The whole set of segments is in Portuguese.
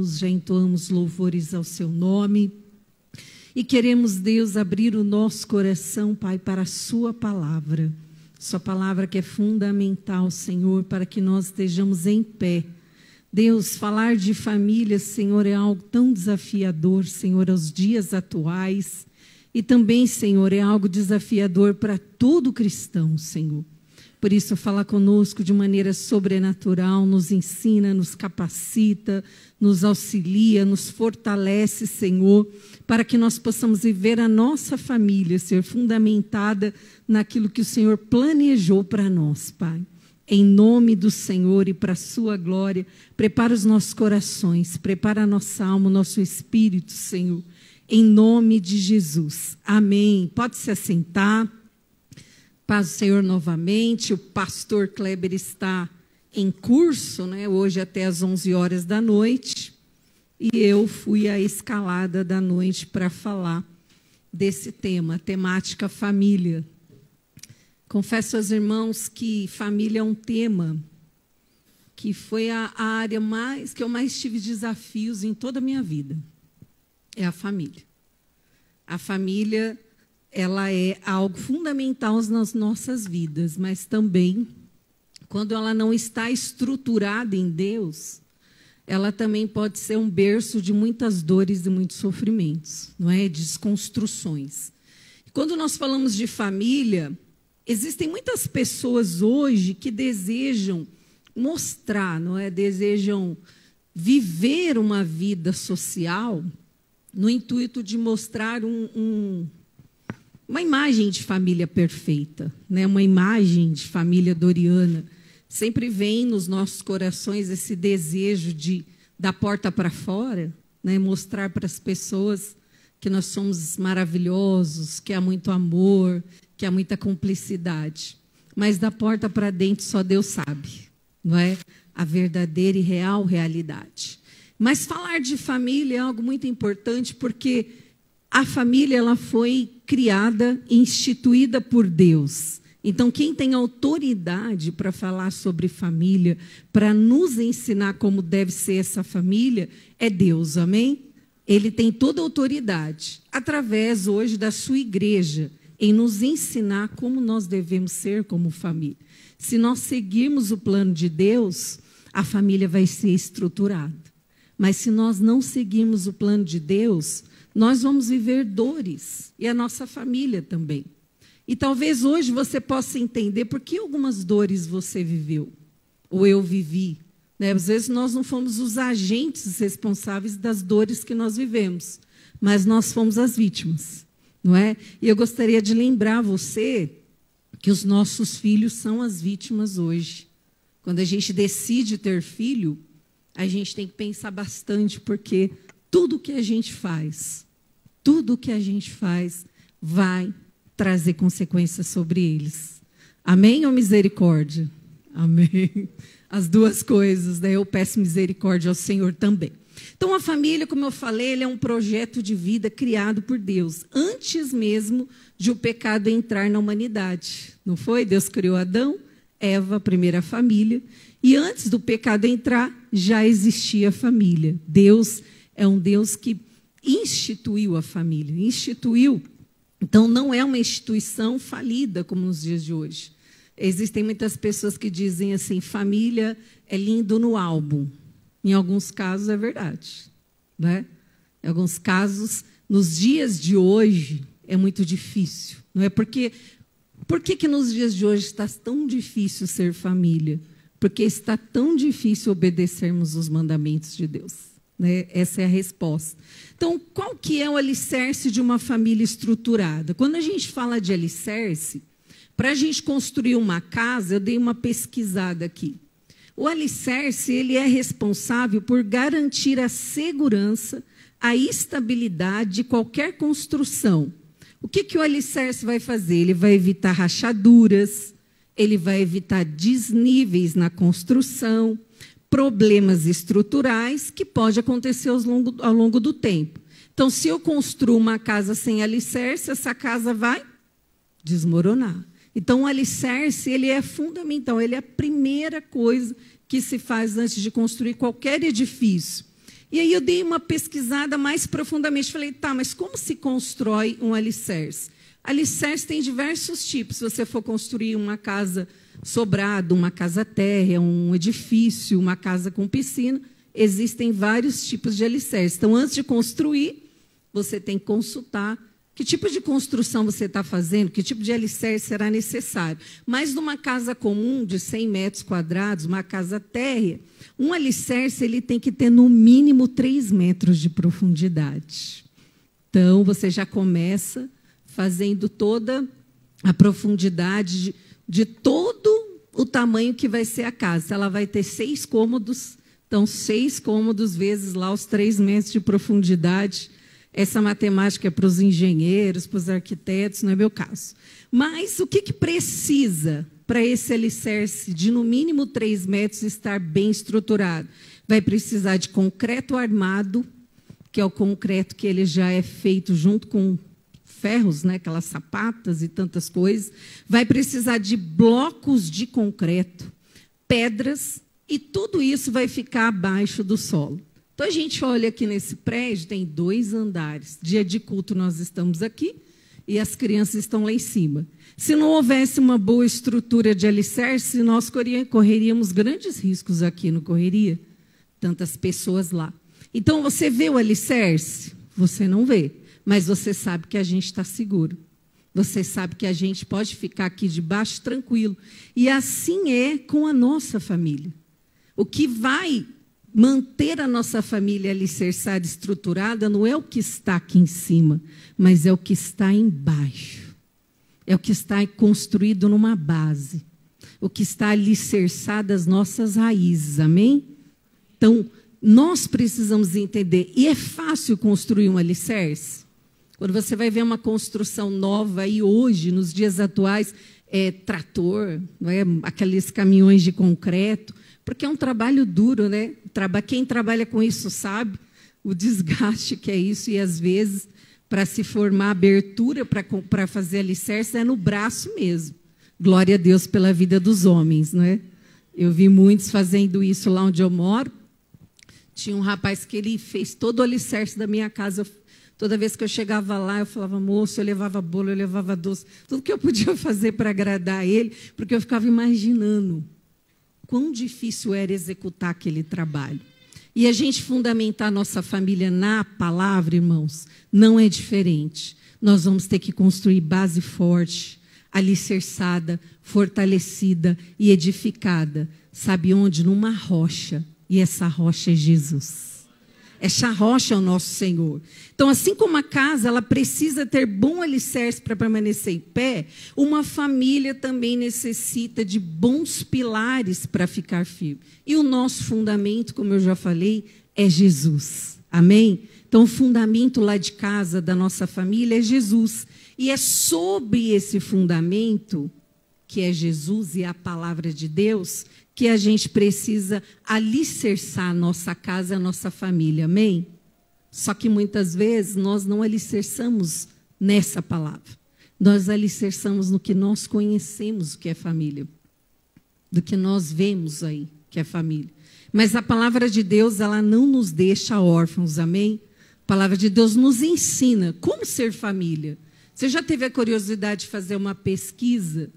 adoramos, já entoamos louvores ao seu nome. E queremos, Deus, abrir o nosso coração, Pai, para a sua palavra. Sua palavra que é fundamental, Senhor, para que nós estejamos em pé. Deus, falar de família, Senhor, é algo tão desafiador, Senhor, aos dias atuais. E também, Senhor, é algo desafiador para todo cristão, Senhor. Por isso, fala conosco de maneira sobrenatural, nos ensina, nos capacita, nos auxilia, nos fortalece, Senhor, para que nós possamos viver a nossa família, ser fundamentada naquilo que o Senhor planejou para nós, Pai. Em nome do Senhor e para a sua glória, prepara os nossos corações, prepara a nossa alma, o nosso espírito, Senhor, em nome de Jesus. Amém. Pode se assentar. Paz do Senhor novamente. O pastor Kleber está em curso, né, hoje até às 11 horas da noite. E eu fui à escalada da noite para falar desse tema, temática família. Confesso aos irmãos que família é um tema que foi a área que eu mais tive desafios em toda a minha vida. É a família. A família, ela é algo fundamental nas nossas vidas, mas também, quando ela não está estruturada em Deus, ela também pode ser um berço de muitas dores e muitos sofrimentos, não é? Desconstruções. Quando nós falamos de família, existem muitas pessoas hoje que desejam mostrar, não é? Desejam viver uma vida social no intuito de mostrar uma imagem de família perfeita, né? Uma imagem de família doriana. Sempre vem nos nossos corações esse desejo de, da porta para fora, né? Mostrar para as pessoas que nós somos maravilhosos, que há muito amor, que há muita cumplicidade. Mas da porta para dentro só Deus sabe, não é? A verdadeira e real realidade. Mas falar de família é algo muito importante porque a família ela foi criada e instituída por Deus. Então, quem tem autoridade para falar sobre família, para nos ensinar como deve ser essa família, é Deus, amém? Ele tem toda a autoridade, através hoje da sua igreja, em nos ensinar como nós devemos ser como família. Se nós seguirmos o plano de Deus, a família vai ser estruturada. Mas se nós não seguirmos o plano de Deus, nós vamos viver dores, e a nossa família também. E talvez hoje você possa entender por que algumas dores você viveu, ou eu vivi. Né? Às vezes nós não fomos os agentes responsáveis das dores que nós vivemos, mas nós fomos as vítimas. Não é? E eu gostaria de lembrar você que os nossos filhos são as vítimas hoje. Quando a gente decide ter filho, a gente tem que pensar bastante, porque tudo que a gente faz vai trazer consequências sobre eles. Amém ou misericórdia? Amém. As duas coisas, daí eu peço misericórdia ao Senhor também. Então, a família, como eu falei, ele é um projeto de vida criado por Deus, antes mesmo de o pecado entrar na humanidade. Não foi? Deus criou Adão, Eva, a primeira família, e antes do pecado entrar, já existia a família. Deus é um Deus que instituiu a família, instituiu. Então, não é uma instituição falida, como nos dias de hoje. Existem muitas pessoas que dizem assim, família é lindo no álbum. Em alguns casos é verdade, né? Em alguns casos, nos dias de hoje, é muito difícil. Não é? Por que nos dias de hoje está tão difícil ser família? Porque está tão difícil obedecermos os mandamentos de Deus. Né? Essa é a resposta. Então, qual que é o alicerce de uma família estruturada? Quando a gente fala de alicerce, para a gente construir uma casa, eu dei uma pesquisada aqui. O alicerce, ele é responsável por garantir a segurança, a estabilidade de qualquer construção. O que o alicerce vai fazer? Ele vai evitar rachaduras, ele vai evitar desníveis na construção, problemas estruturais que pode acontecer ao longo do tempo. Então, se eu construo uma casa sem alicerce, essa casa vai desmoronar. Então, o alicerce ele é fundamental, ele é a primeira coisa que se faz antes de construir qualquer edifício. E aí eu dei uma pesquisada mais profundamente. Falei, tá, mas como se constrói um alicerce? Alicerce tem diversos tipos. Se você for construir uma casa sobrado, uma casa térrea, um edifício, uma casa com piscina, existem vários tipos de alicerce. Então, antes de construir, você tem que consultar que tipo de construção você está fazendo, que tipo de alicerce será necessário. Mas numa casa comum de 100 metros quadrados, uma casa térrea, um alicerce ele tem que ter no mínimo 3 metros de profundidade. Então, você já começa fazendo toda a profundidade de todo o tamanho que vai ser a casa. Ela vai ter 6 cômodos, então 6 cômodos vezes lá os 3 metros de profundidade. Essa matemática é para os engenheiros, para os arquitetos, não é meu caso. Mas o que precisa para esse alicerce de no mínimo 3 metros estar bem estruturado? Vai precisar de concreto armado, que é o concreto que ele já é feito junto com ferros, né, aquelas sapatas e tantas coisas. Vai precisar de blocos de concreto, pedras, e tudo isso vai ficar abaixo do solo. Então, a gente olha aqui nesse prédio, tem 2 andares. Dia de culto nós estamos aqui e as crianças estão lá em cima. Se não houvesse uma boa estrutura de alicerce, nós correríamos grandes riscos aqui, não correria? Tantas pessoas lá. Então, você vê o alicerce? Você não vê, mas você sabe que a gente está seguro. Você sabe que a gente pode ficar aqui debaixo tranquilo. E assim é com a nossa família. O que vai manter a nossa família alicerçada, estruturada, não é o que está aqui em cima, mas é o que está embaixo. É o que está construído numa base. O que está alicerçado as nossas raízes, amém? Então, nós precisamos entender, e é fácil construir um alicerce? Quando você vai ver uma construção nova aí hoje, nos dias atuais, trator, não é? Aqueles caminhões de concreto, porque é um trabalho duro, né? Quem trabalha com isso sabe o desgaste que é isso, e às vezes, para se formar abertura, para fazer alicerce, é no braço mesmo. Glória a Deus pela vida dos homens, não é? Eu vi muitos fazendo isso lá onde eu moro. Tinha um rapaz que ele fez todo o alicerce da minha casa. Toda vez que eu chegava lá, eu falava, moço, eu levava bolo, eu levava doce, tudo que eu podia fazer para agradar ele, porque eu ficava imaginando quão difícil era executar aquele trabalho. E a gente fundamentar a nossa família na palavra, irmãos, não é diferente. Nós vamos ter que construir base forte, alicerçada, fortalecida e edificada. Sabe onde? Numa rocha. E essa rocha é Jesus. Essa rocha é o nosso Senhor. Então, assim como a casa, ela precisa ter bom alicerce para permanecer em pé, uma família também necessita de bons pilares para ficar firme. E o nosso fundamento, como eu já falei, é Jesus. Amém? Então, o fundamento lá de casa, da nossa família, é Jesus. E é sobre esse fundamento, que é Jesus e a palavra de Deus, que a gente precisa alicerçar a nossa casa, a nossa família, amém? Só que muitas vezes nós não alicerçamos nessa palavra. Nós alicerçamos no que nós conhecemos, o que é família. Do que nós vemos aí, que é família. Mas a palavra de Deus, ela não nos deixa órfãos, amém? A palavra de Deus nos ensina como ser família. Você já teve a curiosidade de fazer uma pesquisa?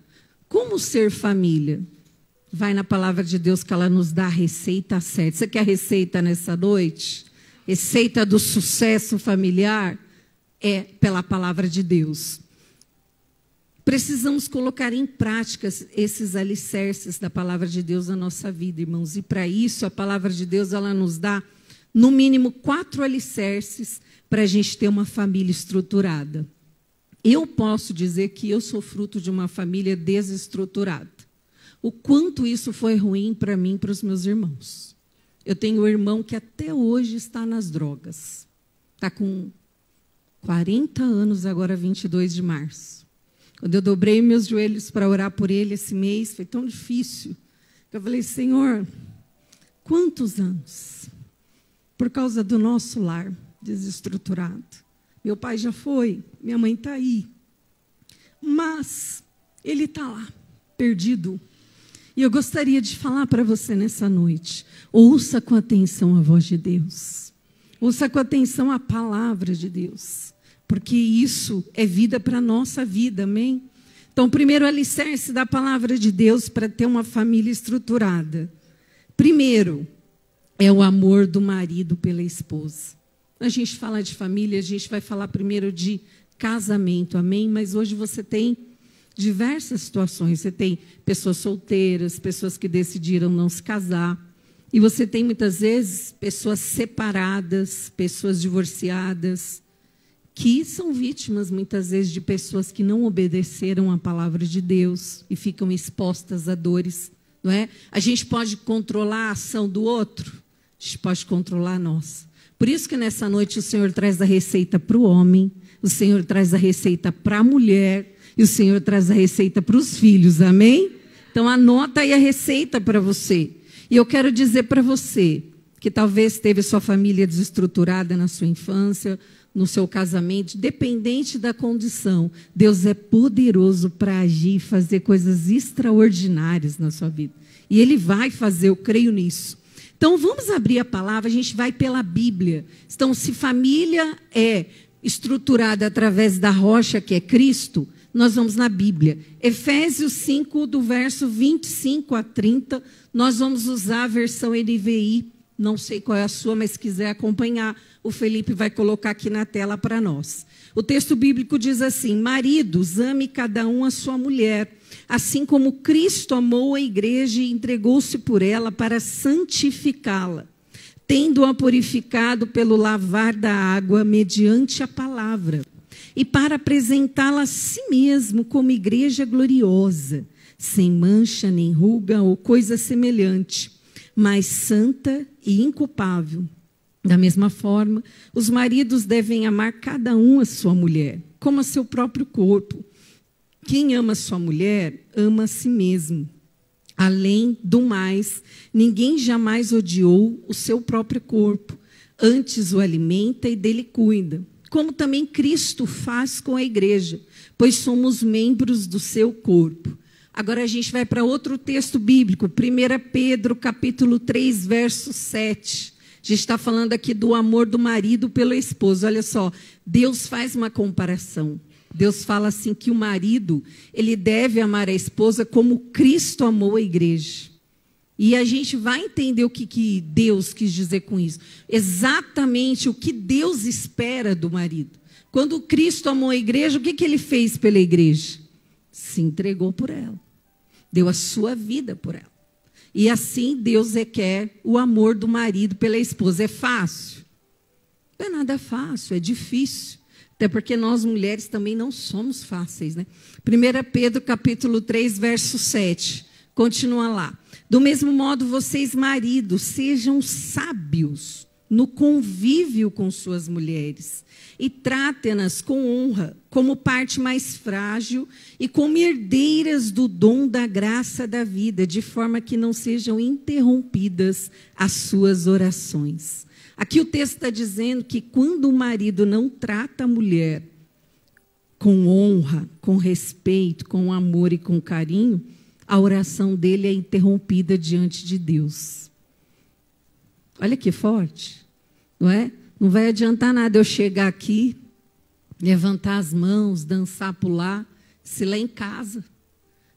Como ser família? Vai na palavra de Deus que ela nos dá a receita certa. Você quer a receita nessa noite? Receita do sucesso familiar? É pela palavra de Deus. Precisamos colocar em prática esses alicerces da palavra de Deus na nossa vida, irmãos. E para isso, a palavra de Deus ela nos dá, no mínimo, 4 alicerces para a gente ter uma família estruturada. Eu posso dizer que eu sou fruto de uma família desestruturada. O quanto isso foi ruim para mim e para os meus irmãos. Eu tenho um irmão que até hoje está nas drogas. Está com 40 anos, agora 22 de março. Quando eu dobrei meus joelhos para orar por ele esse mês, foi tão difícil. Eu falei, Senhor, quantos anos? Por causa do nosso lar desestruturado. Meu pai já foi, minha mãe está aí. Mas ele está lá, perdido. E eu gostaria de falar para você nessa noite. Ouça com atenção a voz de Deus. Ouça com atenção a palavra de Deus, porque isso é vida para a nossa vida, amém? Então, o primeiro alicerce da palavra de Deus para ter uma família estruturada. Primeiro, é o amor do marido pela esposa. A gente fala de família, a gente vai falar primeiro de casamento, amém? Mas hoje você tem diversas situações. Você tem pessoas solteiras, pessoas que decidiram não se casar. E você tem, muitas vezes, pessoas separadas, pessoas divorciadas, que são vítimas, muitas vezes, de pessoas que não obedeceram à palavra de Deus e ficam expostas a dores, não é? A gente pode controlar a ação do outro, a gente pode controlar a nossa. Por isso que nessa noite o Senhor traz a receita para o homem, o Senhor traz a receita para a mulher e o Senhor traz a receita para os filhos, amém? Então anota aí a receita para você. E eu quero dizer para você que talvez teve sua família desestruturada na sua infância, no seu casamento, dependente da condição, Deus é poderoso para agir e fazer coisas extraordinárias na sua vida. E Ele vai fazer, eu creio nisso. Então vamos abrir a palavra, a gente vai pela Bíblia. Então, se família é estruturada através da rocha que é Cristo, nós vamos na Bíblia. Efésios 5, do verso 25 a 30, nós vamos usar a versão NVI. Não sei qual é a sua, mas se quiser acompanhar, o Felipe vai colocar aqui na tela para nós. O texto bíblico diz assim: maridos, ame cada um a sua mulher, assim como Cristo amou a igreja e entregou-se por ela para santificá-la, tendo-a purificado pelo lavar da água mediante a palavra, e para apresentá-la a si mesmo como igreja gloriosa, sem mancha, nem ruga ou coisa semelhante, mas santa e inculpável. Da mesma forma, os maridos devem amar cada um a sua mulher, como a seu próprio corpo. Quem ama sua mulher, ama a si mesmo. Além do mais, ninguém jamais odiou o seu próprio corpo, antes o alimenta e dele cuida, como também Cristo faz com a igreja, pois somos membros do seu corpo. Agora a gente vai para outro texto bíblico, 1 Pedro, capítulo 3, verso 7. A gente está falando aqui do amor do marido pelo esposo. Olha só, Deus faz uma comparação. Deus fala assim que o marido, ele deve amar a esposa como Cristo amou a igreja. E a gente vai entender o que Deus quis dizer com isso. Exatamente o que Deus espera do marido. Quando Cristo amou a igreja, o que ele fez pela igreja? Se entregou por ela. Deu a sua vida por ela. E assim Deus requer o amor do marido pela esposa. É fácil? Não é nada fácil, é difícil. Até porque nós mulheres também não somos fáceis, né? 1 Pedro capítulo 3, verso 7. Continua lá. Do mesmo modo, vocês maridos, sejam sábios no convívio com suas mulheres e tratem-nas com honra, como parte mais frágil e como herdeiras do dom da graça da vida, de forma que não sejam interrompidas as suas orações. Aqui o texto está dizendo que quando o marido não trata a mulher com honra, com respeito, com amor e com carinho, a oração dele é interrompida diante de Deus. Olha que forte, não é? Não vai adiantar nada eu chegar aqui, levantar as mãos, dançar, pular, se lá em casa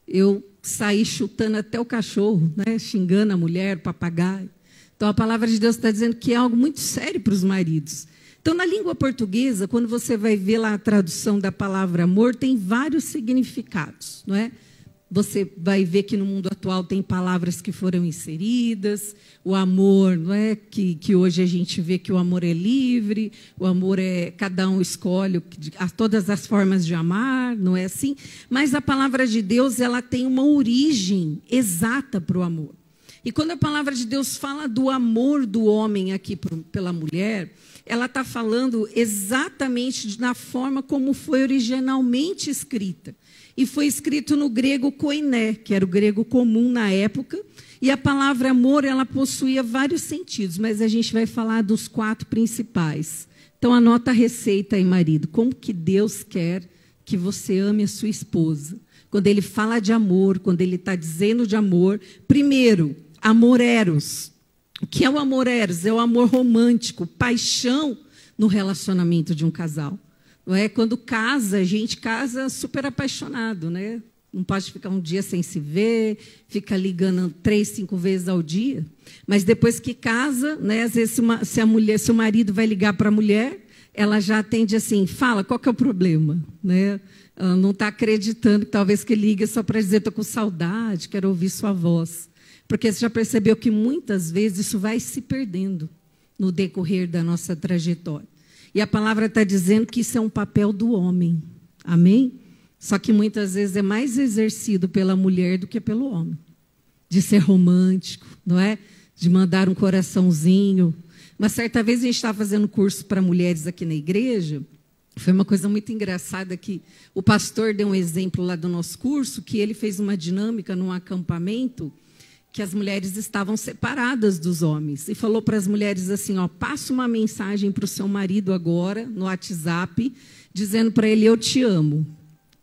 eu sair chutando até o cachorro, né? Xingando a mulher, o papagaio. Então a palavra de Deus está dizendo que é algo muito sério para os maridos. Então na língua portuguesa, quando você vai ver lá a tradução da palavra amor, tem vários significados, não é? Você vai ver que no mundo atual tem palavras que foram inseridas, o amor, não é? Que hoje a gente vê que o amor é livre, o amor é, cada um escolhe todas as formas de amar, não é assim? Mas a palavra de Deus, ela tem uma origem exata para o amor. E quando a palavra de Deus fala do amor do homem aqui pela mulher, ela está falando exatamente na forma como foi originalmente escrita. E foi escrito no grego koiné, que era o grego comum na época. E a palavra amor, ela possuía vários sentidos, mas a gente vai falar dos 4 principais. Então, anota a receita aí, marido. Como que Deus quer que você ame a sua esposa? Quando ele fala de amor, quando ele está dizendo de amor, primeiro, amor eros. O que é o amor eros? É o amor romântico, paixão no relacionamento de um casal. Não é? Quando casa, a gente casa super apaixonado, né? Não pode ficar um dia sem se ver, fica ligando 3, 5 vezes ao dia. Mas depois que casa, né, às vezes se o marido vai ligar para a mulher, ela já atende assim, fala, qual que é o problema? Né? Ela não está acreditando que talvez que liga só para dizer, estou com saudade, quero ouvir sua voz. Porque você já percebeu que muitas vezes isso vai se perdendo no decorrer da nossa trajetória. E a palavra está dizendo que isso é um papel do homem. Amém? Só que muitas vezes é mais exercido pela mulher do que pelo homem. De ser romântico, não é? De mandar um coraçãozinho. Uma certa vez a gente estava fazendo curso para mulheres aqui na igreja. Foi uma coisa muito engraçada que o pastor deu um exemplo lá do nosso curso, que ele fez uma dinâmica num acampamento que as mulheres estavam separadas dos homens. E falou para as mulheres assim, ó, passa uma mensagem para o seu marido agora, no WhatsApp, dizendo para ele, eu te amo.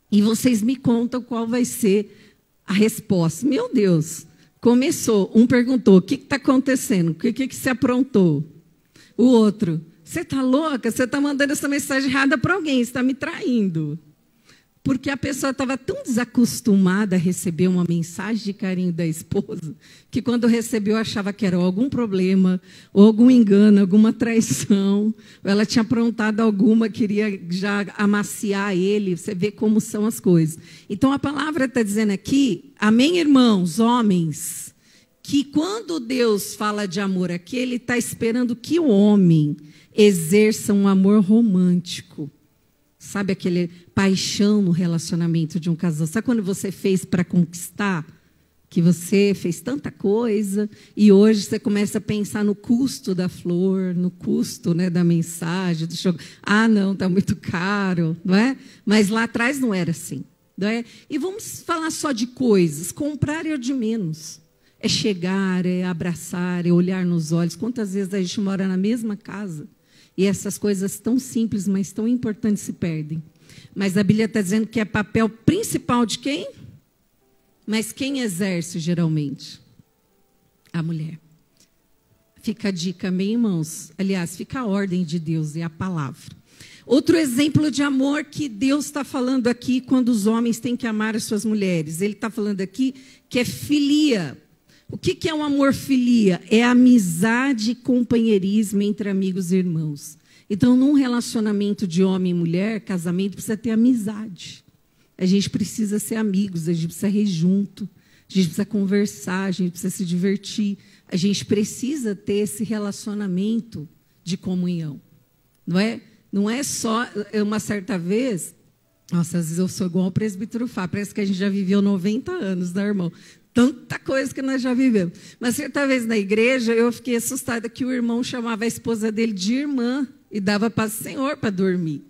E vocês me contam qual vai ser a resposta. Meu Deus, começou. Um perguntou, o que está acontecendo? O que se aprontou? O outro, você está louca? Você está mandando essa mensagem errada para alguém, você está me traindo. Porque a pessoa estava tão desacostumada a receber uma mensagem de carinho da esposa, que quando recebeu achava que era algum problema, ou algum engano, alguma traição, ou ela tinha aprontado alguma, queria já amaciar ele, você vê como são as coisas. Então a palavra está dizendo aqui, amém, irmãos, homens, que quando Deus fala de amor aqui, Ele está esperando que o homem exerça um amor romântico. Sabe aquele paixão no relacionamento de um casal? Sabe quando você fez para conquistar? Que você fez tanta coisa e hoje você começa a pensar no custo da flor, no custo, né, da mensagem, do show. Ah, não, está muito caro, não é? Mas lá atrás não era assim. Não é? E vamos falar só de coisas. Comprar é o de menos. É chegar, é abraçar, é olhar nos olhos. Quantas vezes a gente mora na mesma casa? E essas coisas tão simples, mas tão importantes se perdem. Mas a Bíblia está dizendo que é papel principal de quem? Mas quem exerce geralmente? A mulher. Fica a dica, amém, irmãos? Aliás, fica a ordem de Deus, é a palavra. Outro exemplo de amor que Deus está falando aqui quando os homens têm que amar as suas mulheres. Ele está falando aqui que é filia. O que é um amor filia? É amizade e companheirismo entre amigos e irmãos. Então, num relacionamento de homem e mulher, casamento, precisa ter amizade. A gente precisa ser amigos, a gente precisa rir junto, a gente precisa conversar, a gente precisa se divertir. A gente precisa ter esse relacionamento de comunhão. Não é? Não é só uma certa vez... Nossa, às vezes eu sou igual ao presbítero Fá, parece que a gente já viveu 90 anos, né, irmão? Tanta coisa que nós já vivemos. Mas certa vez na igreja, eu fiquei assustada que o irmão chamava a esposa dele de irmã e dava paz do Senhor para dormir.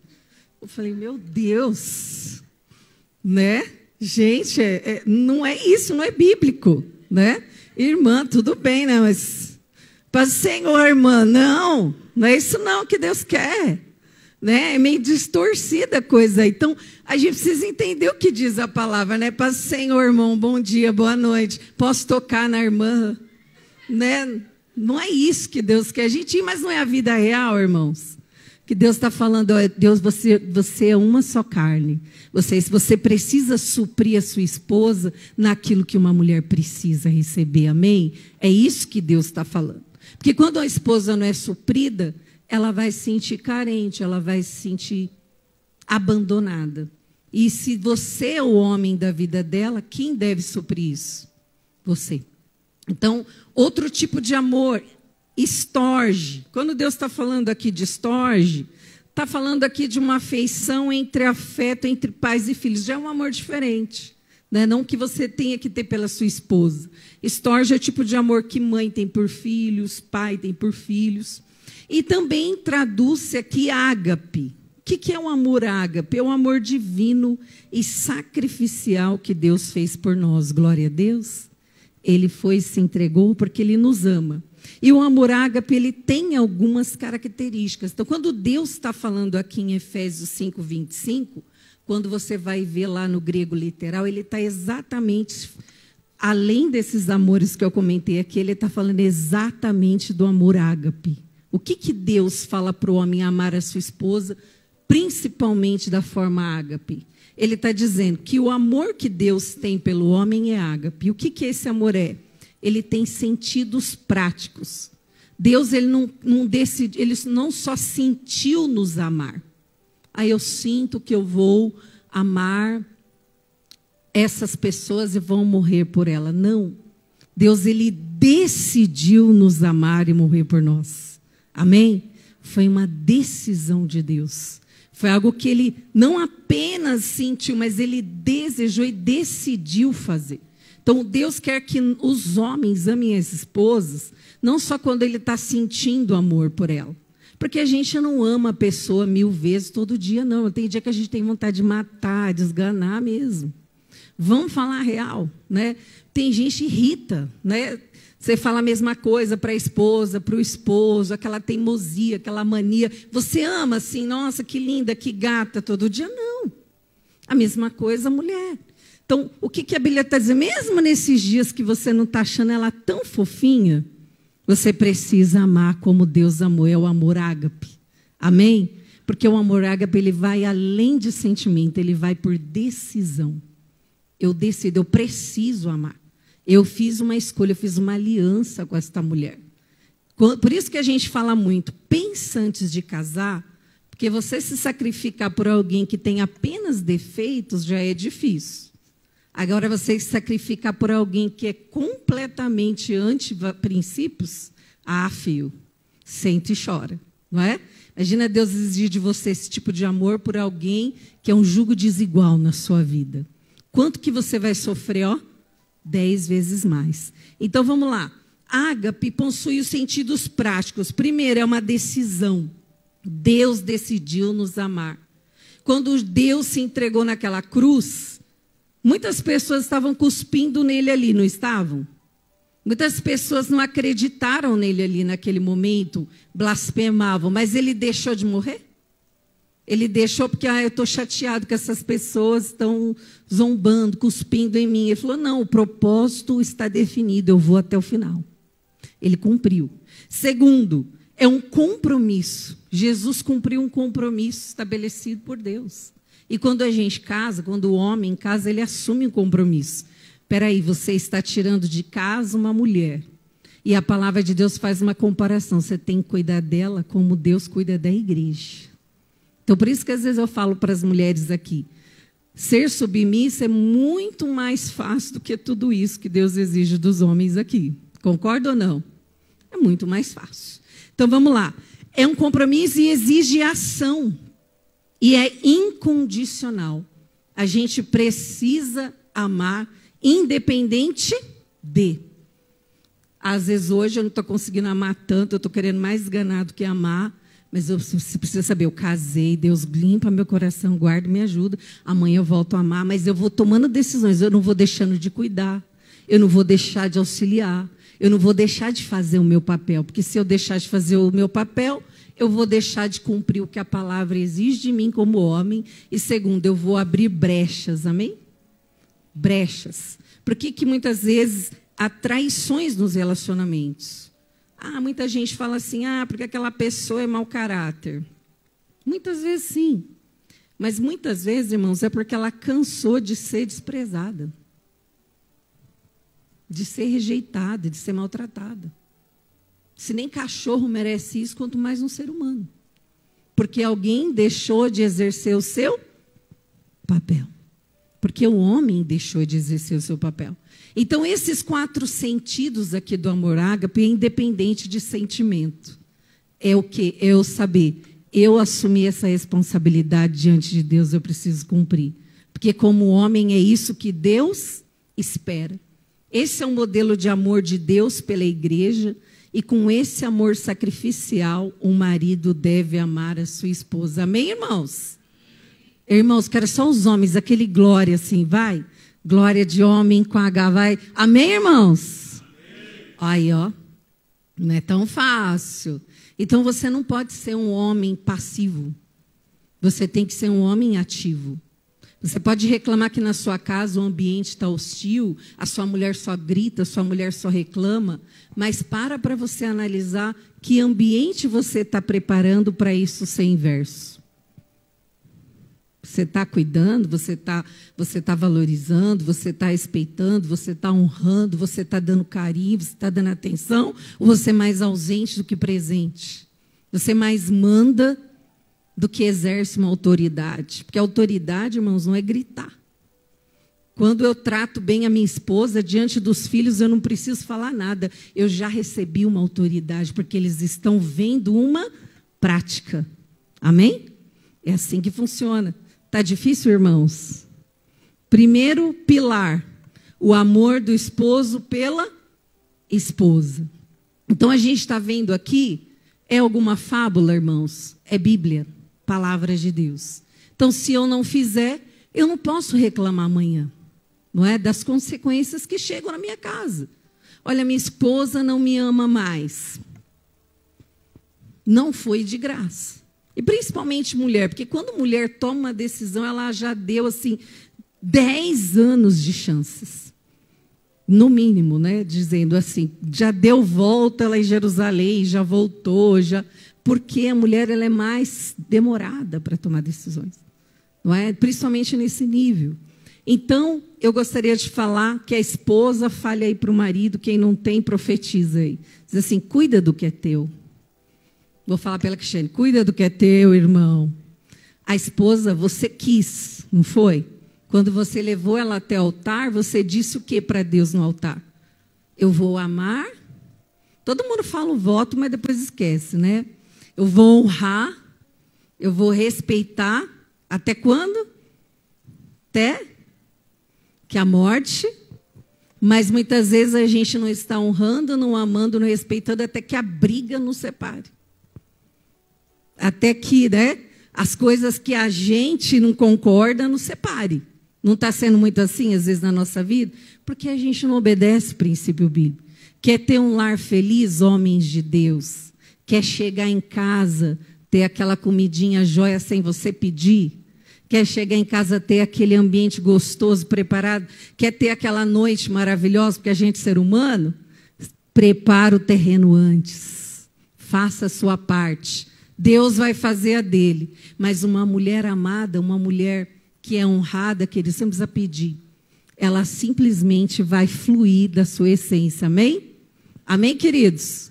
Eu falei, meu Deus, né? Gente, não é isso, não é bíblico, né? Irmã, tudo bem, né? Mas paz do Senhor, irmã, não é isso não que Deus quer. Né? É meio distorcida a coisa. Então, a gente precisa entender o que diz a palavra, né? Paz do Senhor, irmão, bom dia, boa noite. Posso tocar na irmã? Né? Não é isso que Deus quer. A gente, mas não é a vida real, irmãos. Que Deus está falando, Deus, você é uma só carne. Você precisa suprir a sua esposa naquilo que uma mulher precisa receber, amém? É isso que Deus está falando. Porque quando a esposa não é suprida, ela vai se sentir carente, ela vai se sentir abandonada. E se você é o homem da vida dela, quem deve suprir isso? Você. Então, outro tipo de amor, estorge. Quando Deus está falando aqui de estorge, está falando aqui de uma afeição entre afeto, entre pais e filhos. Já é um amor diferente. Né? Não que você tenha que ter pela sua esposa. Estorge é o tipo de amor que mãe tem por filhos, pai tem por filhos. E também traduz-se aqui ágape. O que é um amor ágape? É um amor divino e sacrificial que Deus fez por nós. Glória a Deus. Ele se entregou porque Ele nos ama. E o amor ágape, ele tem algumas características. Então, quando Deus está falando aqui em Efésios 5:25, quando você vai ver lá no grego literal, ele está exatamente além desses amores que eu comentei aqui, ele está falando exatamente do amor ágape. O que Deus fala para o homem amar a sua esposa, principalmente da forma ágape? Ele está dizendo que o amor que Deus tem pelo homem é ágape. E o que esse amor é? Ele tem sentidos práticos. Deus ele não só sentiu nos amar. Aí eu sinto que eu vou amar essas pessoas e vão morrer por ela. Não. Deus ele decidiu nos amar e morrer por nós. Amém? Foi uma decisão de Deus. Foi algo que ele não apenas sentiu, mas ele desejou e decidiu fazer. Então, Deus quer que os homens amem as esposas, não só quando ele está sentindo amor por ela. Porque a gente não ama a pessoa 1000 vezes todo dia, não. Tem dia que a gente tem vontade de matar, de esganar mesmo. Vamos falar a real, né? Tem gente que irrita, né? Você fala a mesma coisa para a esposa, para o esposo, aquela teimosia, aquela mania. Você ama assim, nossa, que linda, que gata, todo dia? Não. A mesma coisa a mulher. Então, o que a Bíblia está dizendo? Mesmo nesses dias que você não está achando ela tão fofinha, você precisa amar como Deus amou, é o amor ágape. Amém? Porque o amor ágape, ele vai além de sentimento, ele vai por decisão. Eu decido, eu preciso amar. Eu fiz uma escolha, eu fiz uma aliança com esta mulher. Por isso que a gente fala muito, pensa antes de casar, porque você se sacrificar por alguém que tem apenas defeitos já é difícil. Agora, você se sacrificar por alguém que é completamente anti-princípios, filho, sente e chora, não é? Imagina Deus exigir de você esse tipo de amor por alguém que é um jugo desigual na sua vida. Quanto que você vai sofrer, 10 vezes mais. Então, vamos lá. Ágape possui os sentidos práticos. Primeiro, é uma decisão. Deus decidiu nos amar. Quando Deus se entregou naquela cruz, muitas pessoas estavam cuspindo nele ali, não estavam? Muitas pessoas não acreditaram nele ali naquele momento, blasfemavam, mas ele deixou de morrer? Ele deixou porque eu estou chateado que essas pessoas estão zombando, cuspindo em mim. Ele falou, não, o propósito está definido, eu vou até o final. Ele cumpriu. Segundo, é um compromisso. Jesus cumpriu um compromisso estabelecido por Deus. E quando a gente casa, quando o homem casa, ele assume um compromisso. Espera aí, você está tirando de casa uma mulher. E a palavra de Deus faz uma comparação. Você tem que cuidar dela como Deus cuida da igreja. Então, por isso que às vezes eu falo para as mulheres aqui, ser submissa é muito mais fácil do que tudo isso que Deus exige dos homens aqui. Concorda ou não? É muito mais fácil. Então, vamos lá. É um compromisso e exige ação. E é incondicional. A gente precisa amar, independente de. Às vezes, hoje, eu não estou conseguindo amar tanto, eu estou querendo mais esganar do que amar. Mas você precisa saber, eu casei, Deus limpa meu coração, guarda e me ajuda. Amanhã eu volto a amar, mas eu vou tomando decisões. Eu não vou deixando de cuidar, eu não vou deixar de auxiliar, eu não vou deixar de fazer o meu papel. Porque se eu deixar de fazer o meu papel, eu vou deixar de cumprir o que a palavra exige de mim como homem. E segundo, eu vou abrir brechas, amém? Brechas. Por que muitas vezes há traições nos relacionamentos? Muita gente fala assim, porque aquela pessoa é mau caráter. Muitas vezes sim. Mas muitas vezes, irmãos, é porque ela cansou de ser desprezada. De ser rejeitada, de ser maltratada. Se nem cachorro merece isso, quanto mais um ser humano. Porque alguém deixou de exercer o seu papel. Porque o homem deixou de exercer o seu papel. Então, esses 4 sentidos aqui do amor ágape é independente de sentimento. É o quê? É eu saber, eu assumi essa responsabilidade diante de Deus, eu preciso cumprir. Porque como homem é isso que Deus espera. Esse é o modelo de amor de Deus pela igreja. E com esse amor sacrificial, um marido deve amar a sua esposa. Amém, irmãos? Irmãos, quero só os homens, aquele glória assim, vai. Glória de homem com H, vai. Amém, irmãos? Amém. Aí, não é tão fácil. Então, você não pode ser um homem passivo. Você tem que ser um homem ativo. Você pode reclamar que na sua casa o ambiente está hostil, a sua mulher só grita, a sua mulher só reclama, mas para você analisar que ambiente você está preparando para isso ser inverso. Você está cuidando, você tá valorizando, você está respeitando, você está honrando, você está dando carinho, você está dando atenção, ou você é mais ausente do que presente? Você mais manda do que exerce uma autoridade. Porque a autoridade, irmãos, não é gritar. Quando eu trato bem a minha esposa, diante dos filhos, eu não preciso falar nada. Eu já recebi uma autoridade, porque eles estão vendo uma prática. Amém? É assim que funciona. Está difícil, irmãos? Primeiro pilar, o amor do esposo pela esposa. Então, a gente está vendo aqui, é alguma fábula, irmãos? É Bíblia, palavras de Deus. Então, se eu não fizer, eu não posso reclamar amanhã, não é? Das consequências que chegam na minha casa. Olha, minha esposa não me ama mais. Não foi de graça. E principalmente mulher, porque quando mulher toma uma decisão, ela já deu, assim, 10 anos de chances. No mínimo, né? Dizendo assim, já deu volta lá em Jerusalém, já voltou, já... Porque a mulher ela é mais demorada para tomar decisões. Não é? Principalmente nesse nível. Então, eu gostaria de falar que a esposa fale aí para o marido, quem não tem, profetiza aí. Diz assim, cuida do que é teu. Vou falar para ela, Cristiane, cuida do que é teu, irmão. A esposa, você quis, não foi? Quando você levou ela até o altar, você disse o que para Deus no altar? Eu vou amar. Todo mundo fala o voto, mas depois esquece, né? Eu vou honrar, eu vou respeitar. Até quando? Até que a morte. Mas muitas vezes a gente não está honrando, não amando, não respeitando, até que a briga nos separe. Até que, né, as coisas que a gente não concorda nos separe. Não está sendo muito assim, às vezes, na nossa vida? Porque a gente não obedece o princípio bíblico. Quer ter um lar feliz, homens de Deus? Quer chegar em casa, ter aquela comidinha jóia sem você pedir? Quer chegar em casa, ter aquele ambiente gostoso, preparado? Quer ter aquela noite maravilhosa, porque a gente é ser humano? Prepara o terreno antes. Faça a sua parte. Deus vai fazer a dele. Mas uma mulher amada, uma mulher que é honrada, que ele sempre precisa pedir, ela simplesmente vai fluir da sua essência. Amém? Amém, queridos?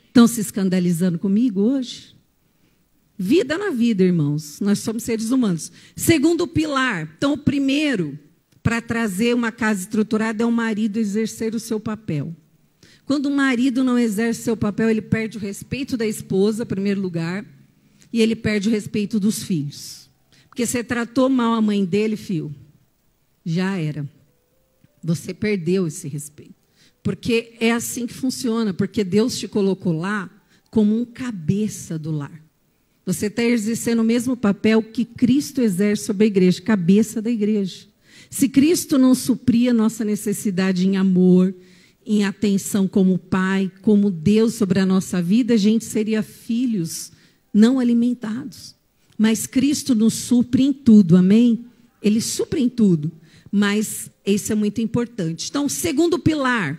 Estão se escandalizando comigo hoje? Vida na vida, irmãos. Nós somos seres humanos. Segundo pilar. Então, o primeiro, para trazer uma casa estruturada, é o marido exercer o seu papel. Quando o marido não exerce o seu papel, ele perde o respeito da esposa, em primeiro lugar, e ele perde o respeito dos filhos. Porque você tratou mal a mãe dele, filho, já era. Você perdeu esse respeito. Porque é assim que funciona, porque Deus te colocou lá como um cabeça do lar. Você está exercendo o mesmo papel que Cristo exerce sobre a igreja, cabeça da igreja. Se Cristo não supria a nossa necessidade em amor, em atenção como pai, como Deus sobre a nossa vida, a gente seria filhos não alimentados. Mas Cristo nos supre em tudo, amém? Ele supre em tudo, mas isso é muito importante. Então, segundo pilar,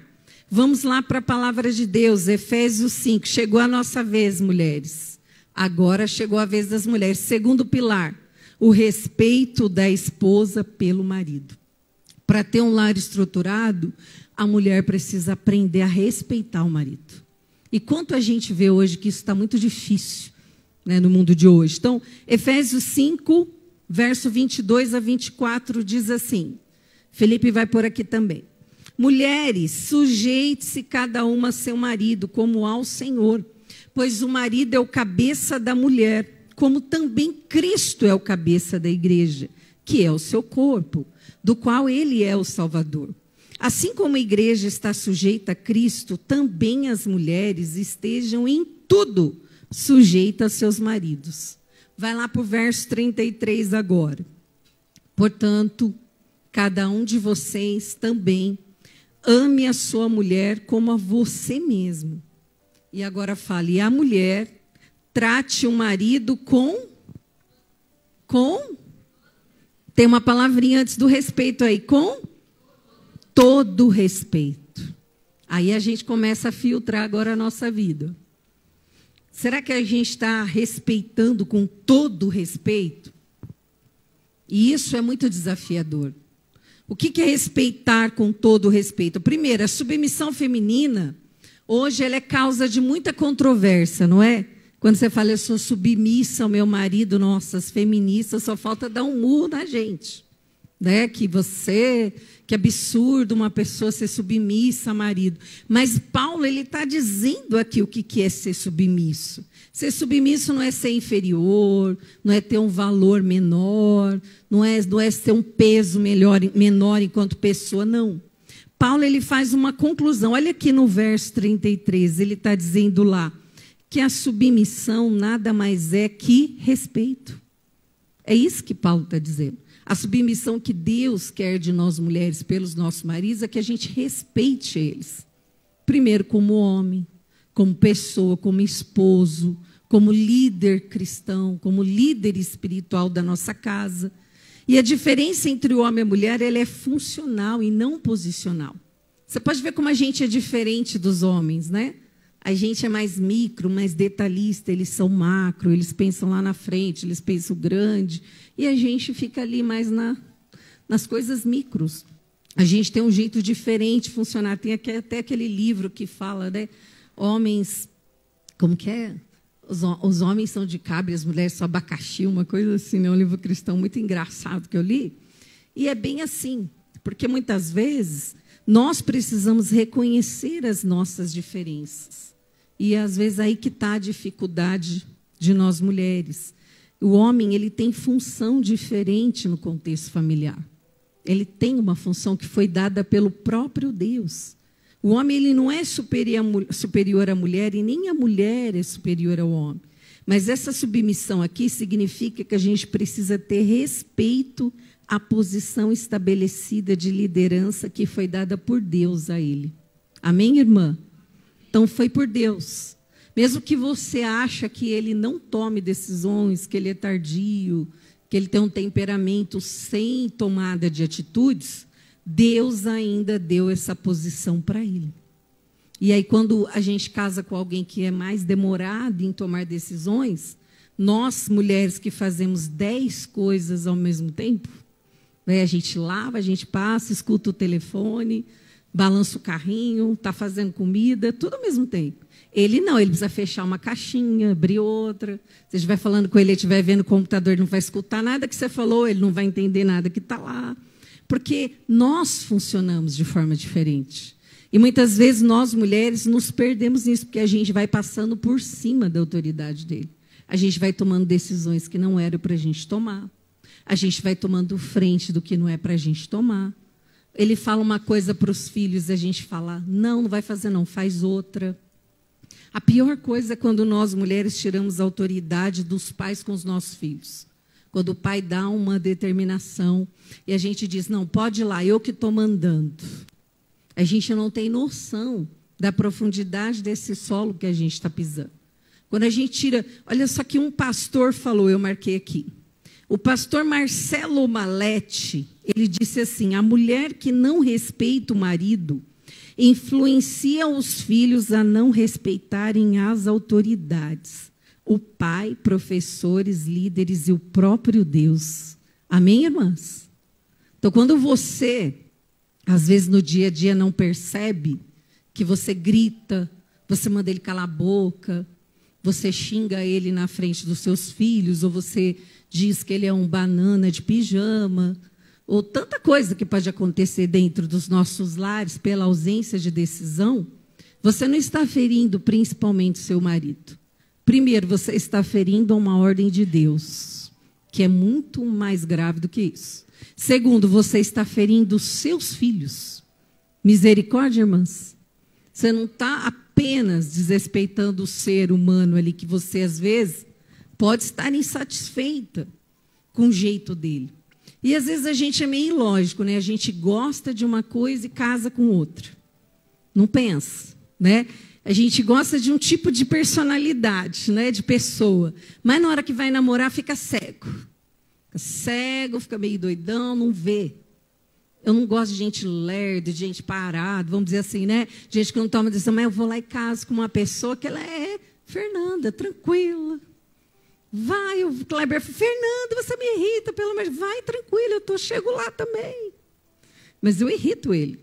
vamos lá para a palavra de Deus, Efésios 5. Chegou a nossa vez, mulheres. Agora chegou a vez das mulheres. Segundo pilar, o respeito da esposa pelo marido. Para ter um lar estruturado, a mulher precisa aprender a respeitar o marido. E quanto a gente vê hoje que isso está muito difícil, né, no mundo de hoje. Então, Efésios 5, verso 22 a 24, diz assim. Felipe vai por aqui também. Mulheres, sujeite-se cada uma a seu marido, como ao Senhor. Pois o marido é o cabeça da mulher, como também Cristo é o cabeça da igreja, que é o seu corpo, do qual ele é o Salvador. Assim como a igreja está sujeita a Cristo, também as mulheres estejam em tudo sujeitas a seus maridos. Vai lá para o verso 33 agora. Portanto, cada um de vocês também ame a sua mulher como a você mesmo. E agora fale, e a mulher trate o marido com Tem uma palavrinha antes do respeito aí, com todo respeito. Aí a gente começa a filtrar agora a nossa vida. Será que a gente está respeitando com todo respeito? E isso é muito desafiador. O que é respeitar com todo respeito? Primeiro, a submissão feminina, hoje ela é causa de muita controvérsia, não é? Quando você fala, eu sou submissa ao meu marido, nossa, as feministas, só falta dar um murro na gente. Né? Que absurdo uma pessoa ser submissa a marido. Mas Paulo, ele está dizendo aqui o que é ser submisso. Ser submisso não é ser inferior, não é ter um valor menor, não é ter um peso menor enquanto pessoa, não. Paulo, ele faz uma conclusão. Olha aqui no verso 33, ele está dizendo lá que a submissão nada mais é que respeito. É isso que Paulo está dizendo. A submissão que Deus quer de nós mulheres pelos nossos maridos é que a gente respeite eles. Primeiro como homem, como pessoa, como esposo, como líder cristão, como líder espiritual da nossa casa. E a diferença entre o homem e a mulher, ela é funcional e não posicional. Você pode ver como a gente é diferente dos homens, né? A gente é mais micro, mais detalhista, eles são macro, eles pensam lá na frente, eles pensam grande, e a gente fica ali mais nas coisas micros. A gente tem um jeito diferente de funcionar. Tem até aquele livro que fala, né? Homens, como que é? Os homens são de cabra e as mulheres são abacaxi, uma coisa assim, né? Um livro cristão muito engraçado que eu li. E é bem assim, porque muitas vezes nós precisamos reconhecer as nossas diferenças. E, às vezes, aí que está a dificuldade de nós mulheres. O homem, ele tem função diferente no contexto familiar. Ele tem uma função que foi dada pelo próprio Deus. O homem, ele não é superior à mulher e nem a mulher é superior ao homem. Mas essa submissão aqui significa que a gente precisa ter respeito à posição estabelecida de liderança que foi dada por Deus a ele. Amém, irmã? Então, foi por Deus. Mesmo que você ache que ele não tome decisões, que ele é tardio, que ele tem um temperamento sem tomada de atitudes, Deus ainda deu essa posição para ele. E aí, quando a gente casa com alguém que é mais demorado em tomar decisões, nós, mulheres que fazemos 10 coisas ao mesmo tempo, né, a gente lava, a gente passa, escuta o telefone, balança o carrinho, está fazendo comida, tudo ao mesmo tempo. Ele não, ele precisa fechar uma caixinha, abrir outra. Se você estiver falando com ele, ele estiver vendo o computador, ele não vai escutar nada que você falou, ele não vai entender nada que está lá. Porque nós funcionamos de forma diferente. E muitas vezes nós, mulheres, nos perdemos nisso, porque a gente vai passando por cima da autoridade dele. A gente vai tomando decisões que não eram para a gente tomar. A gente vai tomando frente do que não é para a gente tomar. Ele fala uma coisa para os filhos, a gente fala, não vai fazer não, faz outra. A pior coisa é quando nós, mulheres, tiramos a autoridade dos pais com os nossos filhos. Quando o pai dá uma determinação e a gente diz, não, pode ir lá, eu que estou mandando. A gente não tem noção da profundidade desse solo que a gente está pisando. Quando a gente tira... Olha só que um pastor falou, eu marquei aqui. O pastor Marcelo Maletti, ele disse assim, a mulher que não respeita o marido influencia os filhos a não respeitarem as autoridades, o pai, professores, líderes e o próprio Deus. Amém, irmãs? Então, quando você, às vezes no dia a dia, não percebe que você grita, você manda ele calar a boca, você xinga ele na frente dos seus filhos, ou você diz que ele é um banana de pijama, ou tanta coisa que pode acontecer dentro dos nossos lares pela ausência de decisão, você não está ferindo principalmente seu marido. Primeiro, você está ferindo a uma ordem de Deus, que é muito mais grave do que isso. Segundo, você está ferindo os seus filhos. Misericórdia, irmãs? Você não está apenas desrespeitando o ser humano ali, que você, às vezes, pode estar insatisfeita com o jeito dele. E, às vezes, a gente é meio ilógico, né? A gente gosta de uma coisa e casa com outra. Não pensa, né? A gente gosta de um tipo de personalidade, né? De pessoa. Mas, na hora que vai namorar, fica cego. Fica cego, fica meio doidão, não vê. Eu não gosto de gente lerda, de gente parada, vamos dizer assim, né? Gente que não toma decisão, mas eu vou lá e caso com uma pessoa que ela é Fernanda, tranquila. Vai, o Kleber, Fernanda, você me irrita, pelo menos, vai tranquila, chego lá também. Mas eu irrito ele,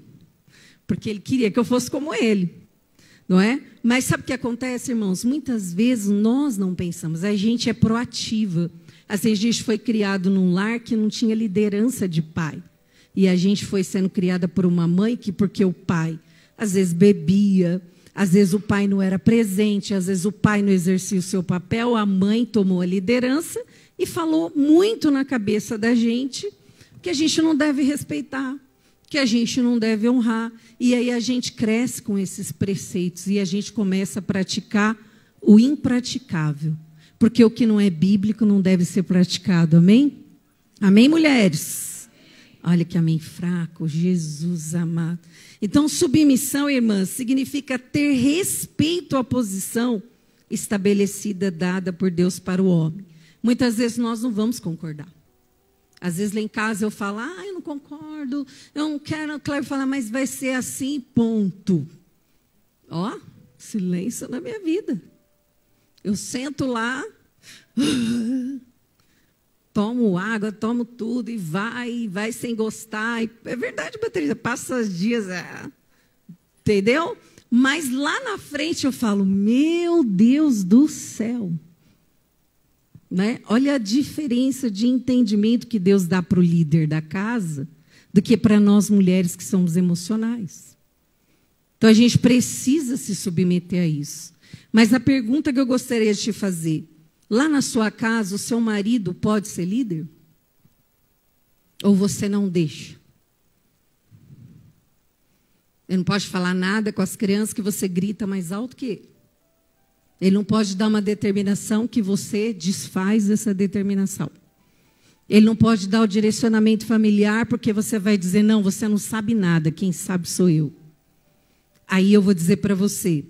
porque ele queria que eu fosse como ele, não é? Mas sabe o que acontece, irmãos? Muitas vezes nós não pensamos, a gente é proativa. Às vezes a gente foi criado num lar que não tinha liderança de pai. E a gente foi sendo criada por uma mãe que, porque o pai, às vezes bebia, às vezes o pai não era presente, às vezes o pai não exercia o seu papel, a mãe tomou a liderança e falou muito na cabeça da gente que a gente não deve respeitar, que a gente não deve honrar. E aí a gente cresce com esses preceitos e a gente começa a praticar o impraticável. Porque o que não é bíblico não deve ser praticado, amém? Amém, mulheres? Olha que amém fraco, Jesus amado. Então, submissão, irmãs, significa ter respeito à posição estabelecida, dada por Deus para o homem. Muitas vezes nós não vamos concordar. Às vezes lá em casa eu falo, eu não concordo, eu não quero, Cleber fala, mas vai ser assim, ponto. Ó, silêncio na minha vida. Eu sento lá, tomo água, tomo tudo e vai sem gostar. É verdade, Patrícia, passa os dias, entendeu? Mas lá na frente eu falo, meu Deus do céu. Né? Olha a diferença de entendimento que Deus dá para o líder da casa do que para nós mulheres que somos emocionais. Então a gente precisa se submeter a isso. Mas a pergunta que eu gostaria de te fazer, lá na sua casa, o seu marido pode ser líder? Ou você não deixa? Ele não pode falar nada com as crianças que você grita mais alto que ele. Ele não pode dar uma determinação que você desfaz essa determinação. Ele não pode dar o direcionamento familiar porque você vai dizer, não, você não sabe nada, quem sabe sou eu. Aí eu vou dizer para você,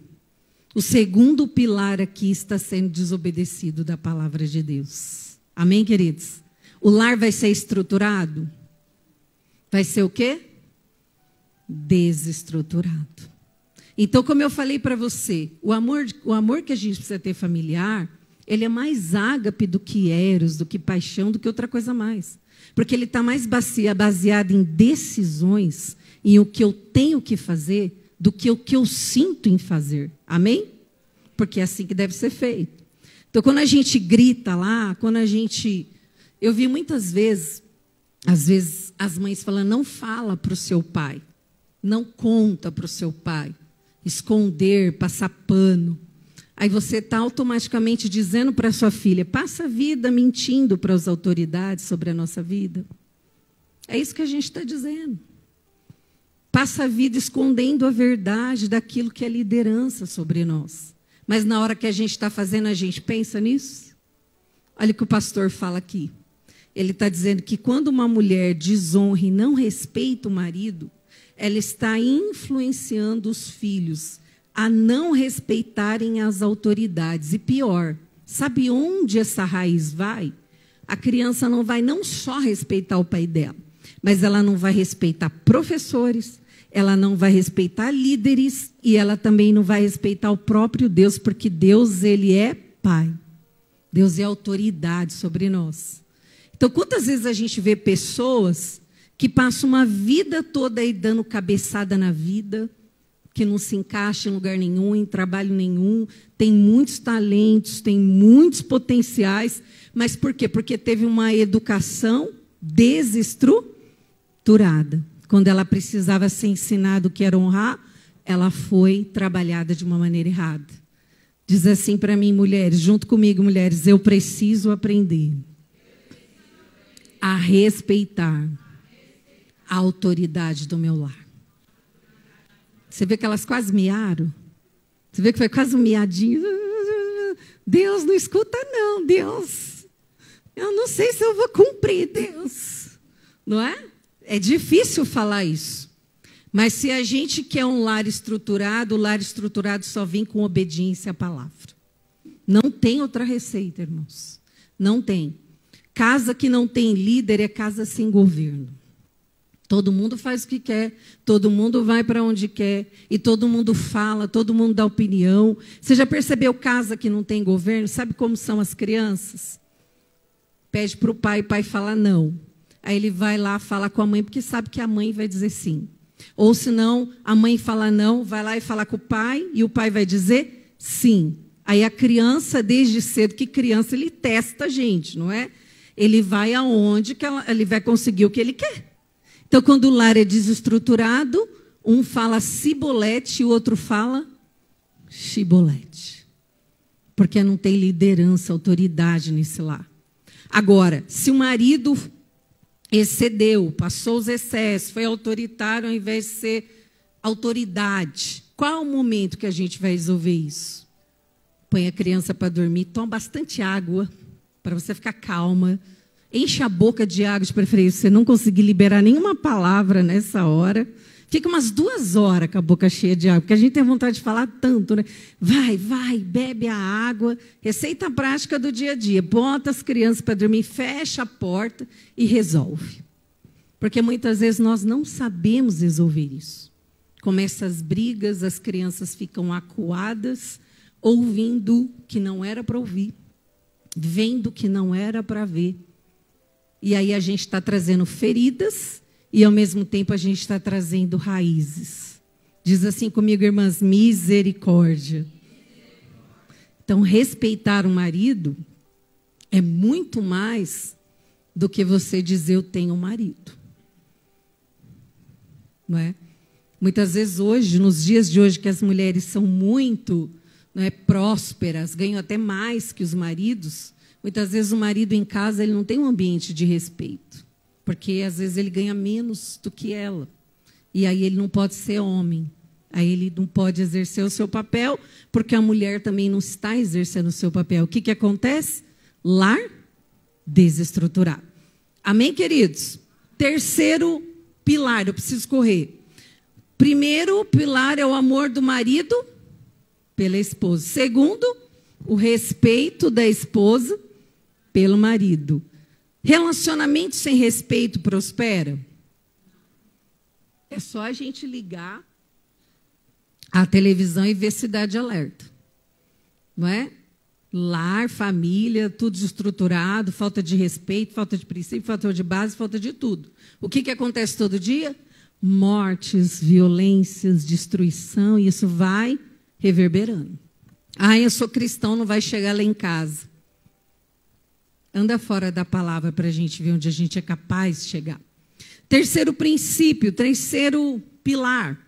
o segundo pilar aqui está sendo desobedecido da palavra de Deus. Amém, queridos? O lar vai ser estruturado? Vai ser o quê? Desestruturado. Então, como eu falei para você, o amor que a gente precisa ter familiar, ele é mais ágape do que eros, do que paixão, do que outra coisa mais. Porque ele está mais baseado em decisões, em o que eu tenho que fazer, do que o que eu sinto em fazer. Amém? Porque é assim que deve ser feito. Então, quando a gente grita lá, quando a gente... Eu vi muitas vezes, às vezes, as mães falando, não fala para o seu pai, não conta para o seu pai. Esconder, passar pano. Aí você está automaticamente dizendo para sua filha, passa a vida mentindo para as autoridades sobre a nossa vida. É isso que a gente está dizendo. Passa a vida escondendo a verdade daquilo que é liderança sobre nós. Mas na hora que a gente está fazendo, a gente pensa nisso? Olha o que o pastor fala aqui. Ele está dizendo que quando uma mulher desonra e não respeita o marido, ela está influenciando os filhos a não respeitarem as autoridades. E pior, sabe onde essa raiz vai? A criança não vai não só respeitar o pai dela, mas ela não vai respeitar professores, ela não vai respeitar líderes e ela também não vai respeitar o próprio Deus, porque Deus, ele é pai. Deus é autoridade sobre nós. Então, quantas vezes a gente vê pessoas que passam uma vida toda aí dando cabeçada na vida, que não se encaixa em lugar nenhum, em trabalho nenhum, tem muitos talentos, tem muitos potenciais, mas por quê? Porque teve uma educação desestruturada. Quando ela precisava ser ensinada o que era honrar, ela foi trabalhada de uma maneira errada. Diz assim para mim, mulheres, junto comigo, mulheres, eu preciso aprender a respeitar a autoridade do meu lar. Você vê que elas quase miaram? Você vê que foi quase um miadinho? Deus não escuta não, Deus. Eu não sei se eu vou cumprir, Deus. Não é? É difícil falar isso. Mas se a gente quer um lar estruturado, o lar estruturado só vem com obediência à palavra. Não tem outra receita, irmãos. Não tem. Casa que não tem líder é casa sem governo. Todo mundo faz o que quer, todo mundo vai para onde quer, e todo mundo fala, todo mundo dá opinião. Você já percebeu casa que não tem governo? Sabe como são as crianças? Pede para o pai fala não. Aí ele vai lá, fala com a mãe, porque sabe que a mãe vai dizer sim. Ou se não, a mãe fala não, vai lá e fala com o pai, e o pai vai dizer sim. Aí a criança, desde cedo, que criança, ele testa a gente, não é? Ele vai aonde que ele vai conseguir o que ele quer. Então, quando o lar é desestruturado, um fala cibolete e o outro fala chibolete. Porque não tem liderança, autoridade nesse lar. Agora, se o marido excedeu, passou os excessos, foi autoritário ao invés de ser autoridade, qual é o momento que a gente vai resolver isso? Põe a criança para dormir, toma bastante água, para você ficar calma. Enche a boca de água, de preferência, você não conseguir liberar nenhuma palavra nessa hora. Fica umas 2 horas com a boca cheia de água, porque a gente tem vontade de falar tanto, né? Vai, bebe a água. Receita prática do dia a dia. Bota as crianças para dormir, fecha a porta e resolve. Porque muitas vezes nós não sabemos resolver isso. Começam as brigas, as crianças ficam acuadas, ouvindo que não era para ouvir, vendo que não era para ver. E aí a gente está trazendo feridas e, ao mesmo tempo, a gente está trazendo raízes. Diz assim comigo, irmãs, misericórdia. Então, respeitar o marido é muito mais do que você dizer eu tenho um marido. Não é? Muitas vezes hoje, nos dias de hoje, que as mulheres são muito, não é, prósperas, ganham até mais que os maridos. Muitas vezes o marido em casa ele não tem um ambiente de respeito, porque às vezes ele ganha menos do que ela. E aí ele não pode ser homem, aí ele não pode exercer o seu papel, porque a mulher também não está exercendo o seu papel. O que acontece? Lar desestruturado. Amém, queridos? Terceiro pilar, eu preciso correr. Primeiro pilar é o amor do marido pela esposa. Segundo, o respeito da esposa pelo marido. Relacionamento sem respeito prospera? É só a gente ligar a televisão e ver Cidade Alerta. Não é? Lar, família, tudo desestruturado, falta de respeito, falta de princípio, falta de base, falta de tudo. O que acontece todo dia? Mortes, violências, destruição, e isso vai reverberando. Ah, eu sou cristão, não vai chegar lá em casa. Anda fora da palavra para a gente ver onde a gente é capaz de chegar. Terceiro princípio, terceiro pilar,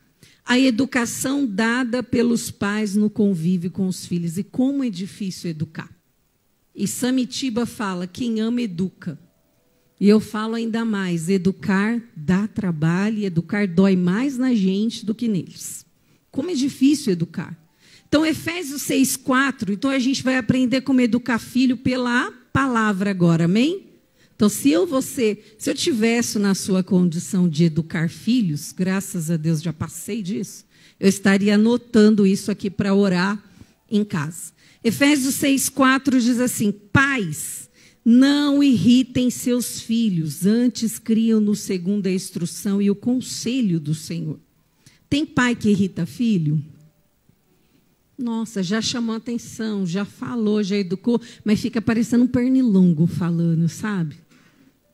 a educação dada pelos pais no convívio com os filhos. E como é difícil educar. E Samitiba fala, quem ama, educa. E eu falo ainda mais, educar dá trabalho e educar dói mais na gente do que neles. Como é difícil educar. Então, Efésios 6:4, então a gente vai aprender como educar filho pela palavra agora, amém? Então, se eu tivesse na sua condição de educar filhos, graças a Deus já passei disso, eu estaria anotando isso aqui para orar em casa. Efésios 6:4 diz assim, pais, não irritem seus filhos, antes criam-nos segundo a instrução e o conselho do Senhor. Tem pai que irrita filho? Nossa, já chamou atenção, já falou, já educou, mas fica parecendo um pernilongo falando, sabe?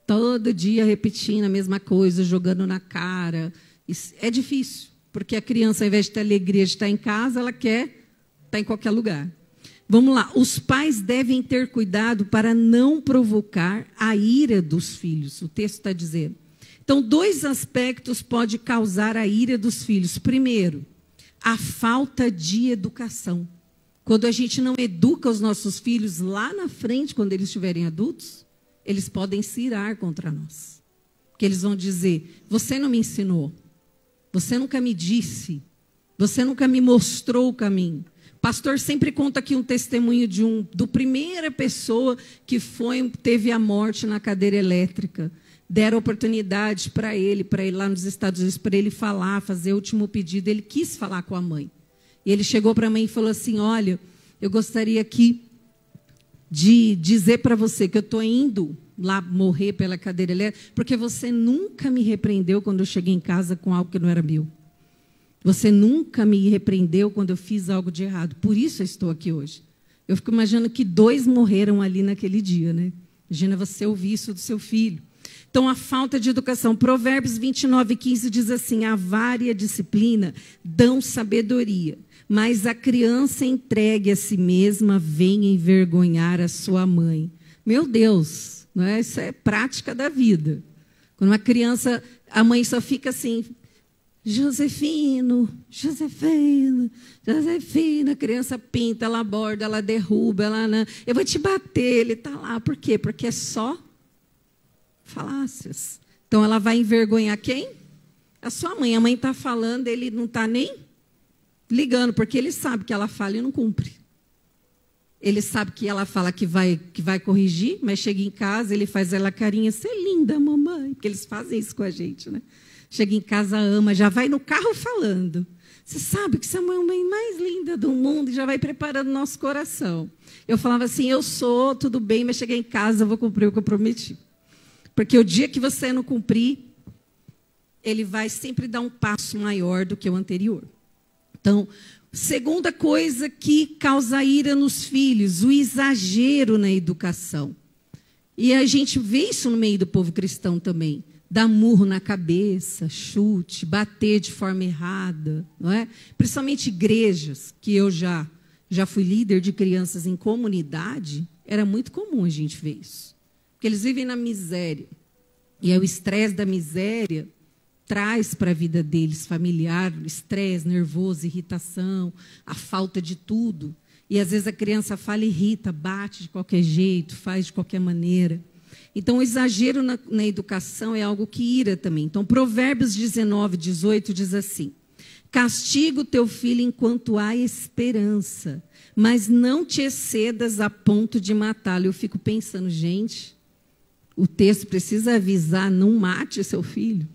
Todo dia repetindo a mesma coisa, jogando na cara. Isso é difícil, porque a criança, ao invés de ter alegria de estar em casa, ela quer estar em qualquer lugar. Vamos lá, os pais devem ter cuidado para não provocar a ira dos filhos, o texto está dizendo. Então, 2 aspectos podem causar a ira dos filhos. Primeiro, a falta de educação. Quando a gente não educa os nossos filhos lá na frente, quando eles estiverem adultos, eles podem se irar contra nós. Porque eles vão dizer, você não me ensinou, você nunca me disse, você nunca me mostrou o caminho. O pastor sempre conta aqui um testemunho do primeira pessoa que teve a morte na cadeira elétrica. Deram oportunidade para ele ir lá nos Estados Unidos, para ele falar, fazer o último pedido. Ele quis falar com a mãe. E ele chegou para a mãe e falou assim, olha, eu gostaria aqui de dizer para você que eu estou indo lá morrer pela cadeira elétrica, porque você nunca me repreendeu quando eu cheguei em casa com algo que não era meu. Você nunca me repreendeu quando eu fiz algo de errado. Por isso eu estou aqui hoje. Eu fico imaginando que 2 morreram ali naquele dia, né? Imagina você ouvir isso do seu filho. Então, a falta de educação. Provérbios 29:15 diz assim: a vara e a disciplina dão sabedoria, mas a criança entregue a si mesma vem envergonhar a sua mãe. Meu Deus, não é? Isso é prática da vida. Quando uma criança, a mãe só fica assim, Josefino, Josefino, Josefina, a criança pinta, ela aborda, ela derruba, eu vou te bater, ele está lá. Por quê? Porque é só falácias. Então, ela vai envergonhar quem? A sua mãe. A mãe está falando, ele não está nem ligando, porque ele sabe que ela fala e não cumpre. Ele sabe que ela fala que vai corrigir, mas chega em casa, ele faz ela carinha, você é linda, mamãe, porque eles fazem isso com a gente, né? Chega em casa, ama, já vai no carro falando. Você sabe que você é a mãe mais linda do mundo e já vai preparando o nosso coração. Eu falava assim, eu sou, tudo bem, mas cheguei em casa, eu vou cumprir o que eu prometi. Porque o dia que você não cumprir, ele vai sempre dar um passo maior do que o anterior. Então, segunda coisa que causa ira nos filhos, o exagero na educação. E a gente vê isso no meio do povo cristão também. Dar murro na cabeça, chute, bater de forma errada, não é? Principalmente igrejas, que eu já fui líder de crianças em comunidade, era muito comum a gente ver isso. Porque eles vivem na miséria. E o estresse da miséria traz para a vida deles familiar, estresse, nervoso, irritação, a falta de tudo. E às vezes a criança fala e irrita, bate de qualquer jeito, faz de qualquer maneira. Então, o exagero na educação é algo que ira também. Então, Provérbios 19:18 diz assim: castiga o teu filho enquanto há esperança, mas não te excedas a ponto de matá-lo. Eu fico pensando, gente, o texto precisa avisar, não mate seu filho.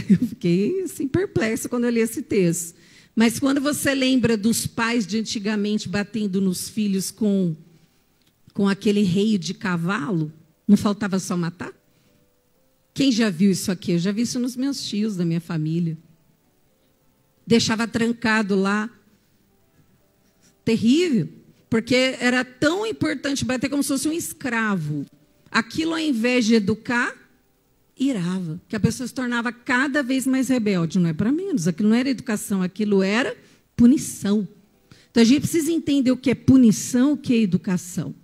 Eu fiquei assim, perplexa quando eu li esse texto. Mas quando você lembra dos pais de antigamente batendo nos filhos com aquele reio de cavalo, não faltava só matar? Quem já viu isso aqui? Eu já vi isso nos meus tios da minha família. Deixava trancado lá. Terrível. Porque era tão importante bater como se fosse um escravo. Aquilo, ao invés de educar, irava. Que a pessoa se tornava cada vez mais rebelde. Não é para menos. Aquilo não era educação, aquilo era punição. Então, a gente precisa entender o que é punição, o que é educação.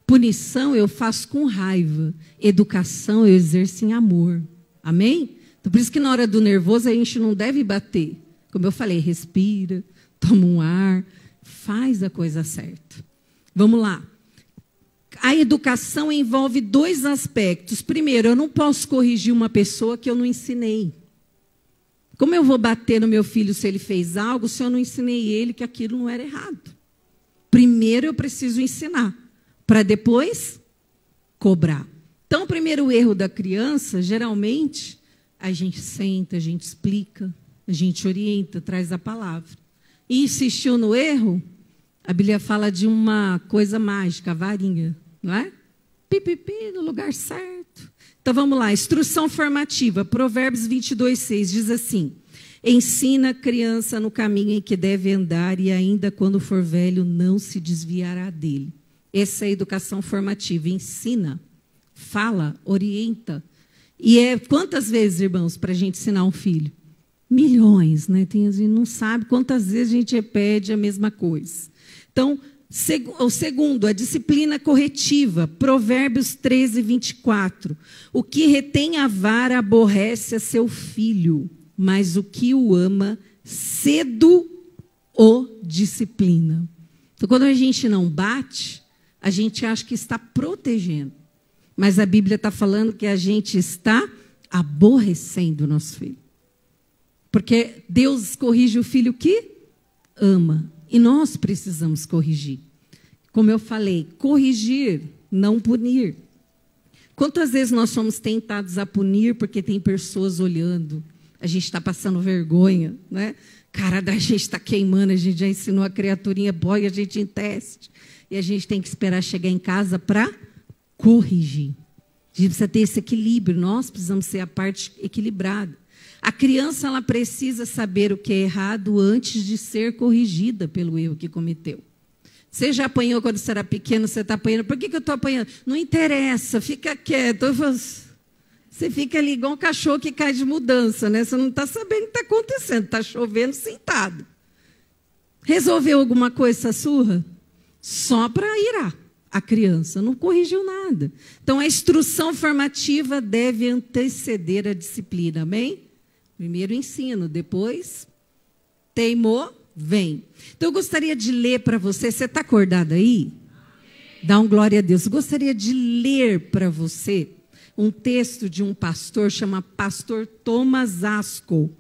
Punição eu faço com raiva. Educação eu exerço em amor. Amém? Então, por isso que na hora do nervoso a gente não deve bater. Como eu falei, respira, toma um ar, faz a coisa certa. Vamos lá. A educação envolve 2 aspectos. Primeiro, eu não posso corrigir uma pessoa que eu não ensinei. Como eu vou bater no meu filho se ele fez algo, se eu não ensinei ele que aquilo não era errado? Primeiro eu preciso ensinar, para depois cobrar. Então, o primeiro erro da criança, geralmente, a gente senta, a gente explica, a gente orienta, traz a palavra. E insistiu no erro, a Bíblia fala de uma coisa mágica, a varinha, não é? Pipipi, no lugar certo. Então, vamos lá, instrução formativa, Provérbios 22:6, diz assim: ensina a criança no caminho em que deve andar e ainda quando for velho não se desviará dele. Essa é a educação formativa, ensina, fala, orienta. E quantas vezes, irmãos, para a gente ensinar um filho? Milhões, né? A gente não sabe quantas vezes a gente repete a mesma coisa. Então, o segundo, a disciplina corretiva, Provérbios 13:24. O que retém a vara aborrece a seu filho, mas o que o ama, cedo o disciplina. Então, quando a gente não bate, a gente acha que está protegendo. Mas a Bíblia está falando que a gente está aborrecendo o nosso filho. Porque Deus corrige o filho que ama. E nós precisamos corrigir. Como eu falei, corrigir, não punir. Quantas vezes nós somos tentados a punir porque tem pessoas olhando? A gente está passando vergonha, né? Cara da gente está queimando, a gente já ensinou a criaturinha, põe a gente em teste. E a gente tem que esperar chegar em casa para corrigir. A gente precisa ter esse equilíbrio, nós precisamos ser a parte equilibrada. A criança, ela precisa saber o que é errado antes de ser corrigida pelo erro que cometeu. Você já apanhou quando você era pequeno, você está apanhando. Por que eu estou apanhando? Não interessa, fica quieto. Você fica ali igual um cachorro que cai de mudança, né? Você não está sabendo o que está acontecendo, está chovendo sentado. Resolveu alguma coisa essa surra? Só para irar a criança, não corrigiu nada. Então, a instrução formativa deve anteceder a disciplina, amém? Primeiro ensino, depois teimou, vem. Então, eu gostaria de ler para você. Você está acordado aí? Dá um glória a Deus. Eu gostaria de ler para você um texto de um pastor, chama Pastor Thomas Askell.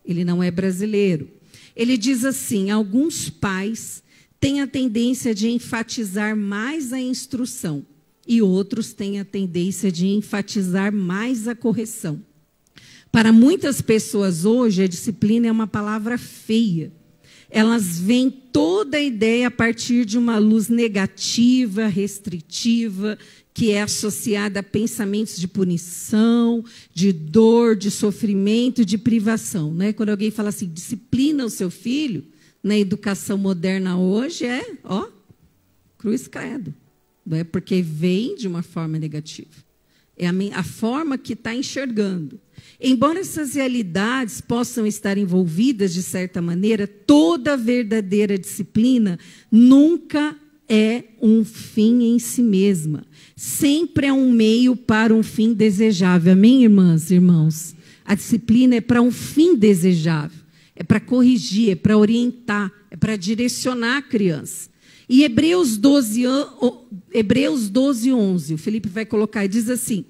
Ele não é brasileiro. Ele diz assim: alguns pais têm a tendência de enfatizar mais a instrução e outros têm a tendência de enfatizar mais a correção. Para muitas pessoas hoje, a disciplina é uma palavra feia. Elas veem toda a ideia a partir de uma luz negativa, restritiva, que é associada a pensamentos de punição, de dor, de sofrimento, de privação, né? Quando alguém fala assim, disciplina o seu filho, na educação moderna hoje cruz credo. Não é porque vem de uma forma negativa. É a forma que está enxergando. Embora essas realidades possam estar envolvidas de certa maneira, toda verdadeira disciplina nunca é um fim em si mesma. Sempre é um meio para um fim desejável. Amém, irmãs e irmãos? A disciplina é para um fim desejável. É para corrigir, é para orientar, é para direcionar a criança. E Hebreus 12, 11, o Felipe vai colocar, e diz assim: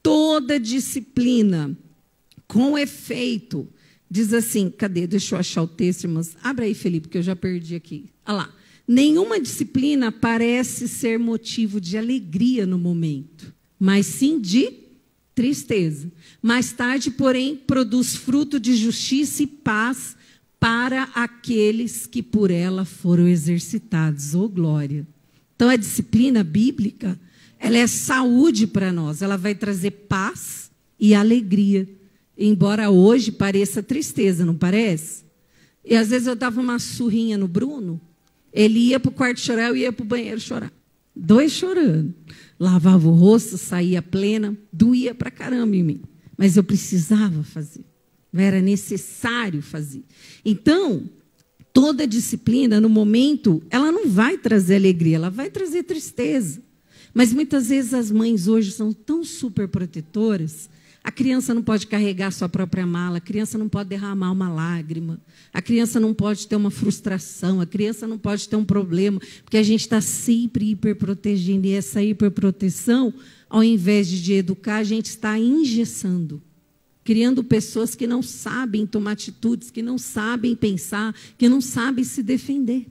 toda disciplina com efeito, diz assim, cadê? Deixa eu achar o texto, irmãs. Abra aí, Felipe, que eu já perdi aqui. Olha lá. Nenhuma disciplina parece ser motivo de alegria no momento, mas sim de tristeza. Mais tarde, porém, produz fruto de justiça e paz para aqueles que por ela foram exercitados. Oh, glória! Então, a disciplina bíblica, ela é saúde para nós. Ela vai trazer paz e alegria. Embora hoje pareça tristeza, não parece? E às vezes eu dava uma surrinha no Bruno, ele ia para o quarto chorar, eu ia para o banheiro chorar. Dois chorando. Lavava o rosto, saía plena, doía para caramba em mim. Mas eu precisava fazer. Era necessário fazer. Então, toda disciplina, no momento, ela não vai trazer alegria, ela vai trazer tristeza. Mas muitas vezes as mães hoje são tão super protetoras. A criança não pode carregar sua própria mala, a criança não pode derramar uma lágrima, a criança não pode ter uma frustração, a criança não pode ter um problema, porque a gente está sempre hiperprotegendo. E essa hiperproteção, ao invés de educar, a gente está engessando, criando pessoas que não sabem tomar atitudes, que não sabem pensar, que não sabem se defender.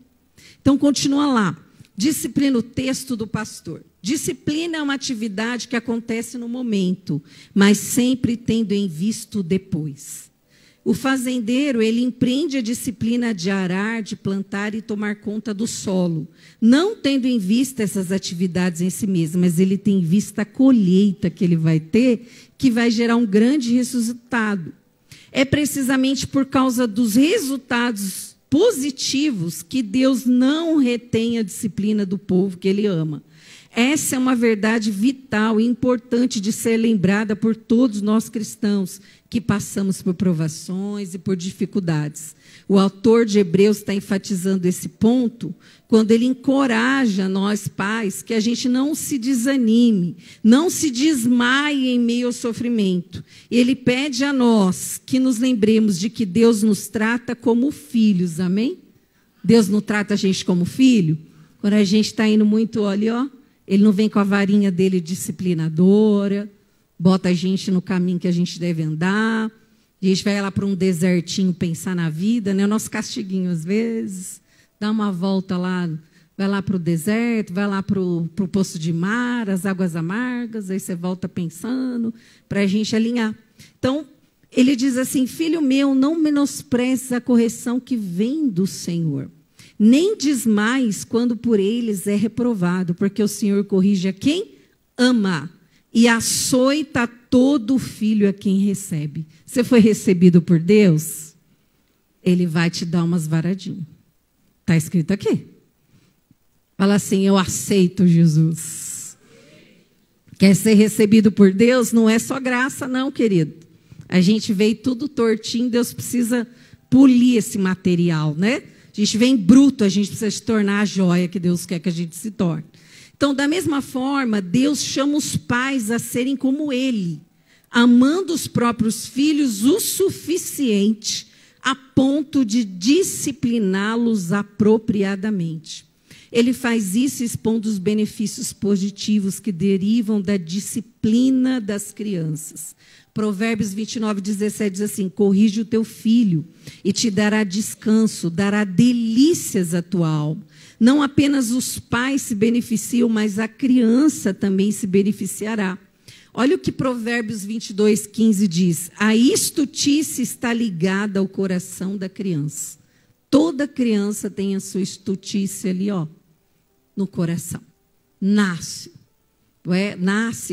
Então, continua lá. Disciplina, o texto do pastor. Disciplina é uma atividade que acontece no momento, mas sempre tendo em vista o depois. O fazendeiro, ele empreende a disciplina de arar, de plantar e tomar conta do solo, não tendo em vista essas atividades em si mesmo, mas ele tem em vista a colheita que ele vai ter, que vai gerar um grande resultado. É precisamente por causa dos resultados positivos que Deus não retém a disciplina do povo que ele ama. Essa é uma verdade vital e importante de ser lembrada por todos nós cristãos que passamos por provações e por dificuldades. O autor de Hebreus está enfatizando esse ponto quando ele encoraja nós pais que a gente não se desanime, não se desmaie em meio ao sofrimento. Ele pede a nós que nos lembremos de que Deus nos trata como filhos, amém? Deus não trata a gente como filho? Quando a gente está indo muito, olha, ó, ele não vem com a varinha dele disciplinadora, bota a gente no caminho que a gente deve andar, a gente vai lá para um desertinho pensar na vida, né? O nosso castiguinho às vezes, dá uma volta lá, vai lá para o deserto, vai lá para o poço de mar, as águas amargas, aí você volta pensando, para a gente alinhar. Então, ele diz assim: filho meu, não menosprezes a correção que vem do Senhor. Nem desmais quando por eles é reprovado, porque o Senhor corrige a quem ama e açoita todo filho a quem recebe. Você foi recebido por Deus? Ele vai te dar umas varadinhas. Está escrito aqui. Fala assim, eu aceito Jesus. Quer ser recebido por Deus? Não é só graça não, querido. A gente veio tudo tortinho, Deus precisa polir esse material, né? A gente vem bruto, a gente precisa se tornar a joia que Deus quer que a gente se torne. Então, da mesma forma, Deus chama os pais a serem como Ele, amando os próprios filhos o suficiente a ponto de discipliná-los apropriadamente. Ele faz isso expondo os benefícios positivos que derivam da disciplina das crianças. Provérbios 29:17 diz assim, corrige o teu filho e te dará descanso, dará delícias à tua alma. Não apenas os pais se beneficiam, mas a criança também se beneficiará. Olha o que Provérbios 22:15 diz. A estutice está ligada ao coração da criança. Toda criança tem a sua estutice ali, ó, no coração. Nasce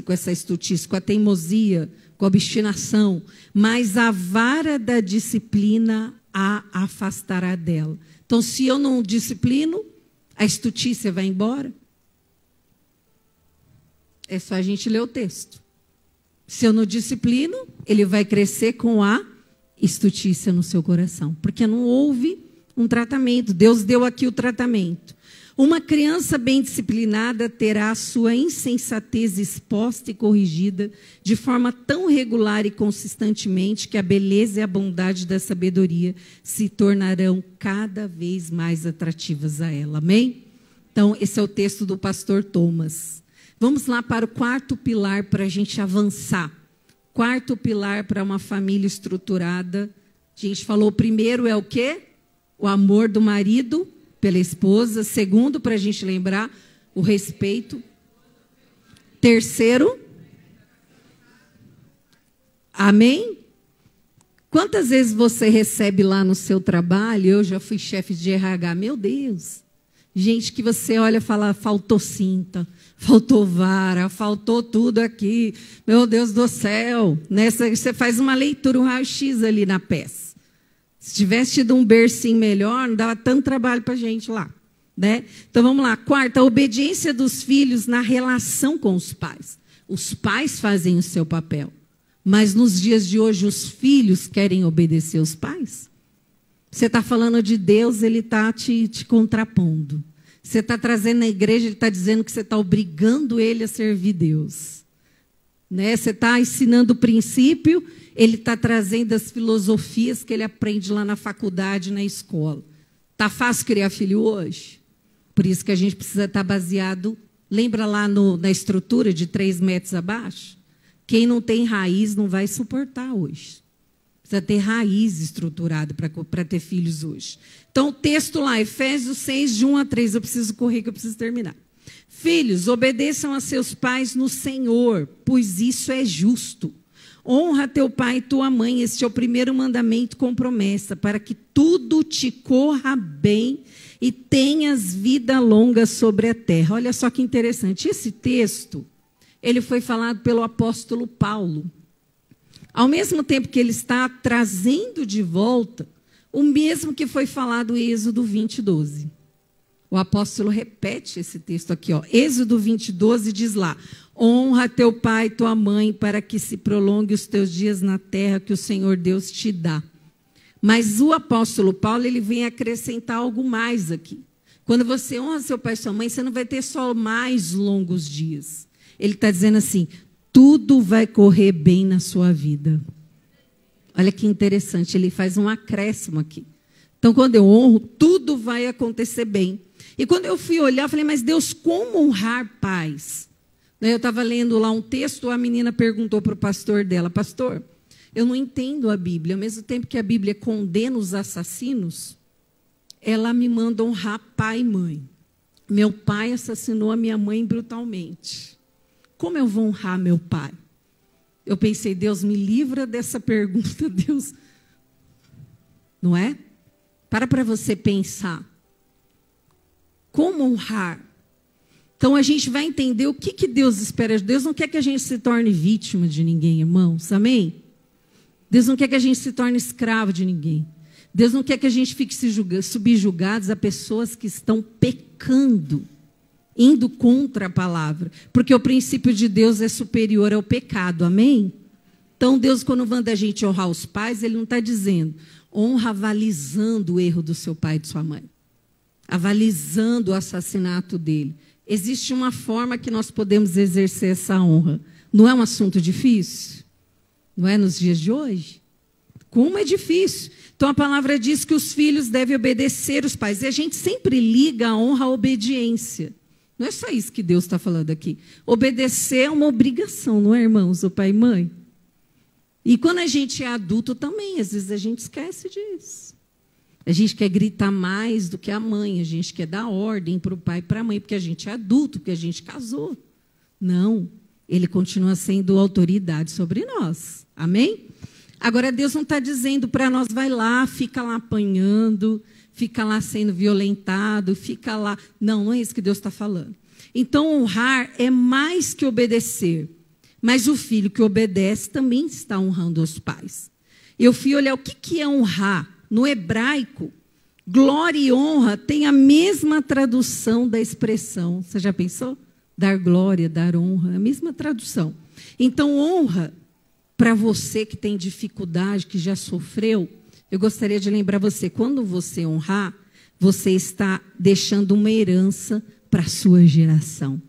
com essa estutice, com a teimosia, com a obstinação. Mas a vara da disciplina a afastará dela. Então, se eu não disciplino, a estutice vai embora. É só a gente ler o texto. Se eu não disciplino, ele vai crescer com a estutice no seu coração. Porque não houve um tratamento. Deus deu aqui o tratamento. Uma criança bem disciplinada terá a sua insensatez exposta e corrigida de forma tão regular e consistentemente que a beleza e a bondade da sabedoria se tornarão cada vez mais atrativas a ela. Amém? Então, esse é o texto do pastor Thomas. Vamos lá para o quarto pilar para a gente avançar. Quarto pilar para uma família estruturada. A gente falou, primeiro é o quê? O amor do marido pela esposa. Segundo, para a gente lembrar, o respeito. Terceiro, amém? Quantas vezes você recebe lá no seu trabalho, eu já fui chefe de RH, meu Deus, gente que você olha e fala, faltou cinta, faltou vara, faltou tudo aqui, meu Deus do céu, né? Você faz uma leitura, um raio-x ali na peça. Se tivesse tido um bercinho melhor, não dava tanto trabalho para a gente lá, né? Então, vamos lá. Quarta, a obediência dos filhos na relação com os pais. Os pais fazem o seu papel, mas nos dias de hoje os filhos querem obedecer os pais? Você está falando de Deus, ele está te contrapondo. Você está trazendo na igreja, ele está dizendo que você está obrigando ele a servir Deus. Né? Você está ensinando o princípio, ele está trazendo as filosofias que ele aprende lá na faculdade, na escola. Está fácil criar filho hoje? Por isso que a gente precisa estar baseado, lembra lá na estrutura de 3 metros abaixo? Quem não tem raiz não vai suportar hoje. Precisa ter raiz estruturada para ter filhos hoje. Então, o texto lá, Efésios 6, de 1 a 3, eu preciso correr que eu preciso terminar. Filhos, obedeçam a seus pais no Senhor, pois isso é justo. Honra teu pai e tua mãe, este é o primeiro mandamento com promessa, para que tudo te corra bem e tenhas vida longa sobre a terra. Olha só que interessante, esse texto, ele foi falado pelo apóstolo Paulo. Ao mesmo tempo que ele está trazendo de volta o mesmo que foi falado em Êxodo 20, 12. O apóstolo repete esse texto aqui, ó. Êxodo 20, 12 diz lá, honra teu pai e tua mãe para que se prolongue os teus dias na terra que o Senhor Deus te dá. Mas o apóstolo Paulo, ele vem acrescentar algo mais aqui. Quando você honra seu pai e sua mãe, você não vai ter só mais longos dias. Ele está dizendo assim, tudo vai correr bem na sua vida. Olha que interessante, ele faz um acréscimo aqui. Então, quando eu honro, tudo vai acontecer bem. E quando eu fui olhar, eu falei, mas Deus, como honrar pais? Eu estava lendo lá um texto, a menina perguntou para o pastor dela, pastor, eu não entendo a Bíblia, ao mesmo tempo que a Bíblia condena os assassinos, ela me manda honrar pai e mãe. Meu pai assassinou a minha mãe brutalmente. Como eu vou honrar meu pai? Eu pensei, Deus, me livra dessa pergunta, Deus. Não é? Para você pensar. Como honrar? Então, a gente vai entender o que Deus espera. Deus não quer que a gente se torne vítima de ninguém, irmãos. Amém? Deus não quer que a gente se torne escravo de ninguém. Deus não quer que a gente fique subjugados a pessoas que estão pecando, indo contra a palavra. Porque o princípio de Deus é superior ao pecado. Amém? Então, Deus, quando manda a gente honrar os pais, Ele não está dizendo honra avalizando o erro do seu pai e de sua mãe. Avalizando o assassinato dele. Existe uma forma que nós podemos exercer essa honra. Não é um assunto difícil? Não é nos dias de hoje? Como é difícil. Então, a palavra diz que os filhos devem obedecer os pais. E a gente sempre liga a honra à obediência. Não é só isso que Deus está falando aqui. Obedecer é uma obrigação, não é, irmãos? O pai e mãe. E quando a gente é adulto também, às vezes a gente esquece disso. A gente quer gritar mais do que a mãe, a gente quer dar ordem para o pai e para a mãe, porque a gente é adulto, porque a gente casou. Não, ele continua sendo autoridade sobre nós. Amém? Agora, Deus não está dizendo para nós, vai lá, fica lá apanhando, fica lá sendo violentado, fica lá... Não, não é isso que Deus está falando. Então, honrar é mais que obedecer. Mas o filho que obedece também está honrando os pais. Eu fui olhar o que é honrar. No hebraico, glória e honra tem a mesma tradução da expressão. Você já pensou? Dar glória, dar honra, a mesma tradução. Então, honra, para você que tem dificuldade, que já sofreu, eu gostaria de lembrar você, quando você honrar, você está deixando uma herança para a sua geração.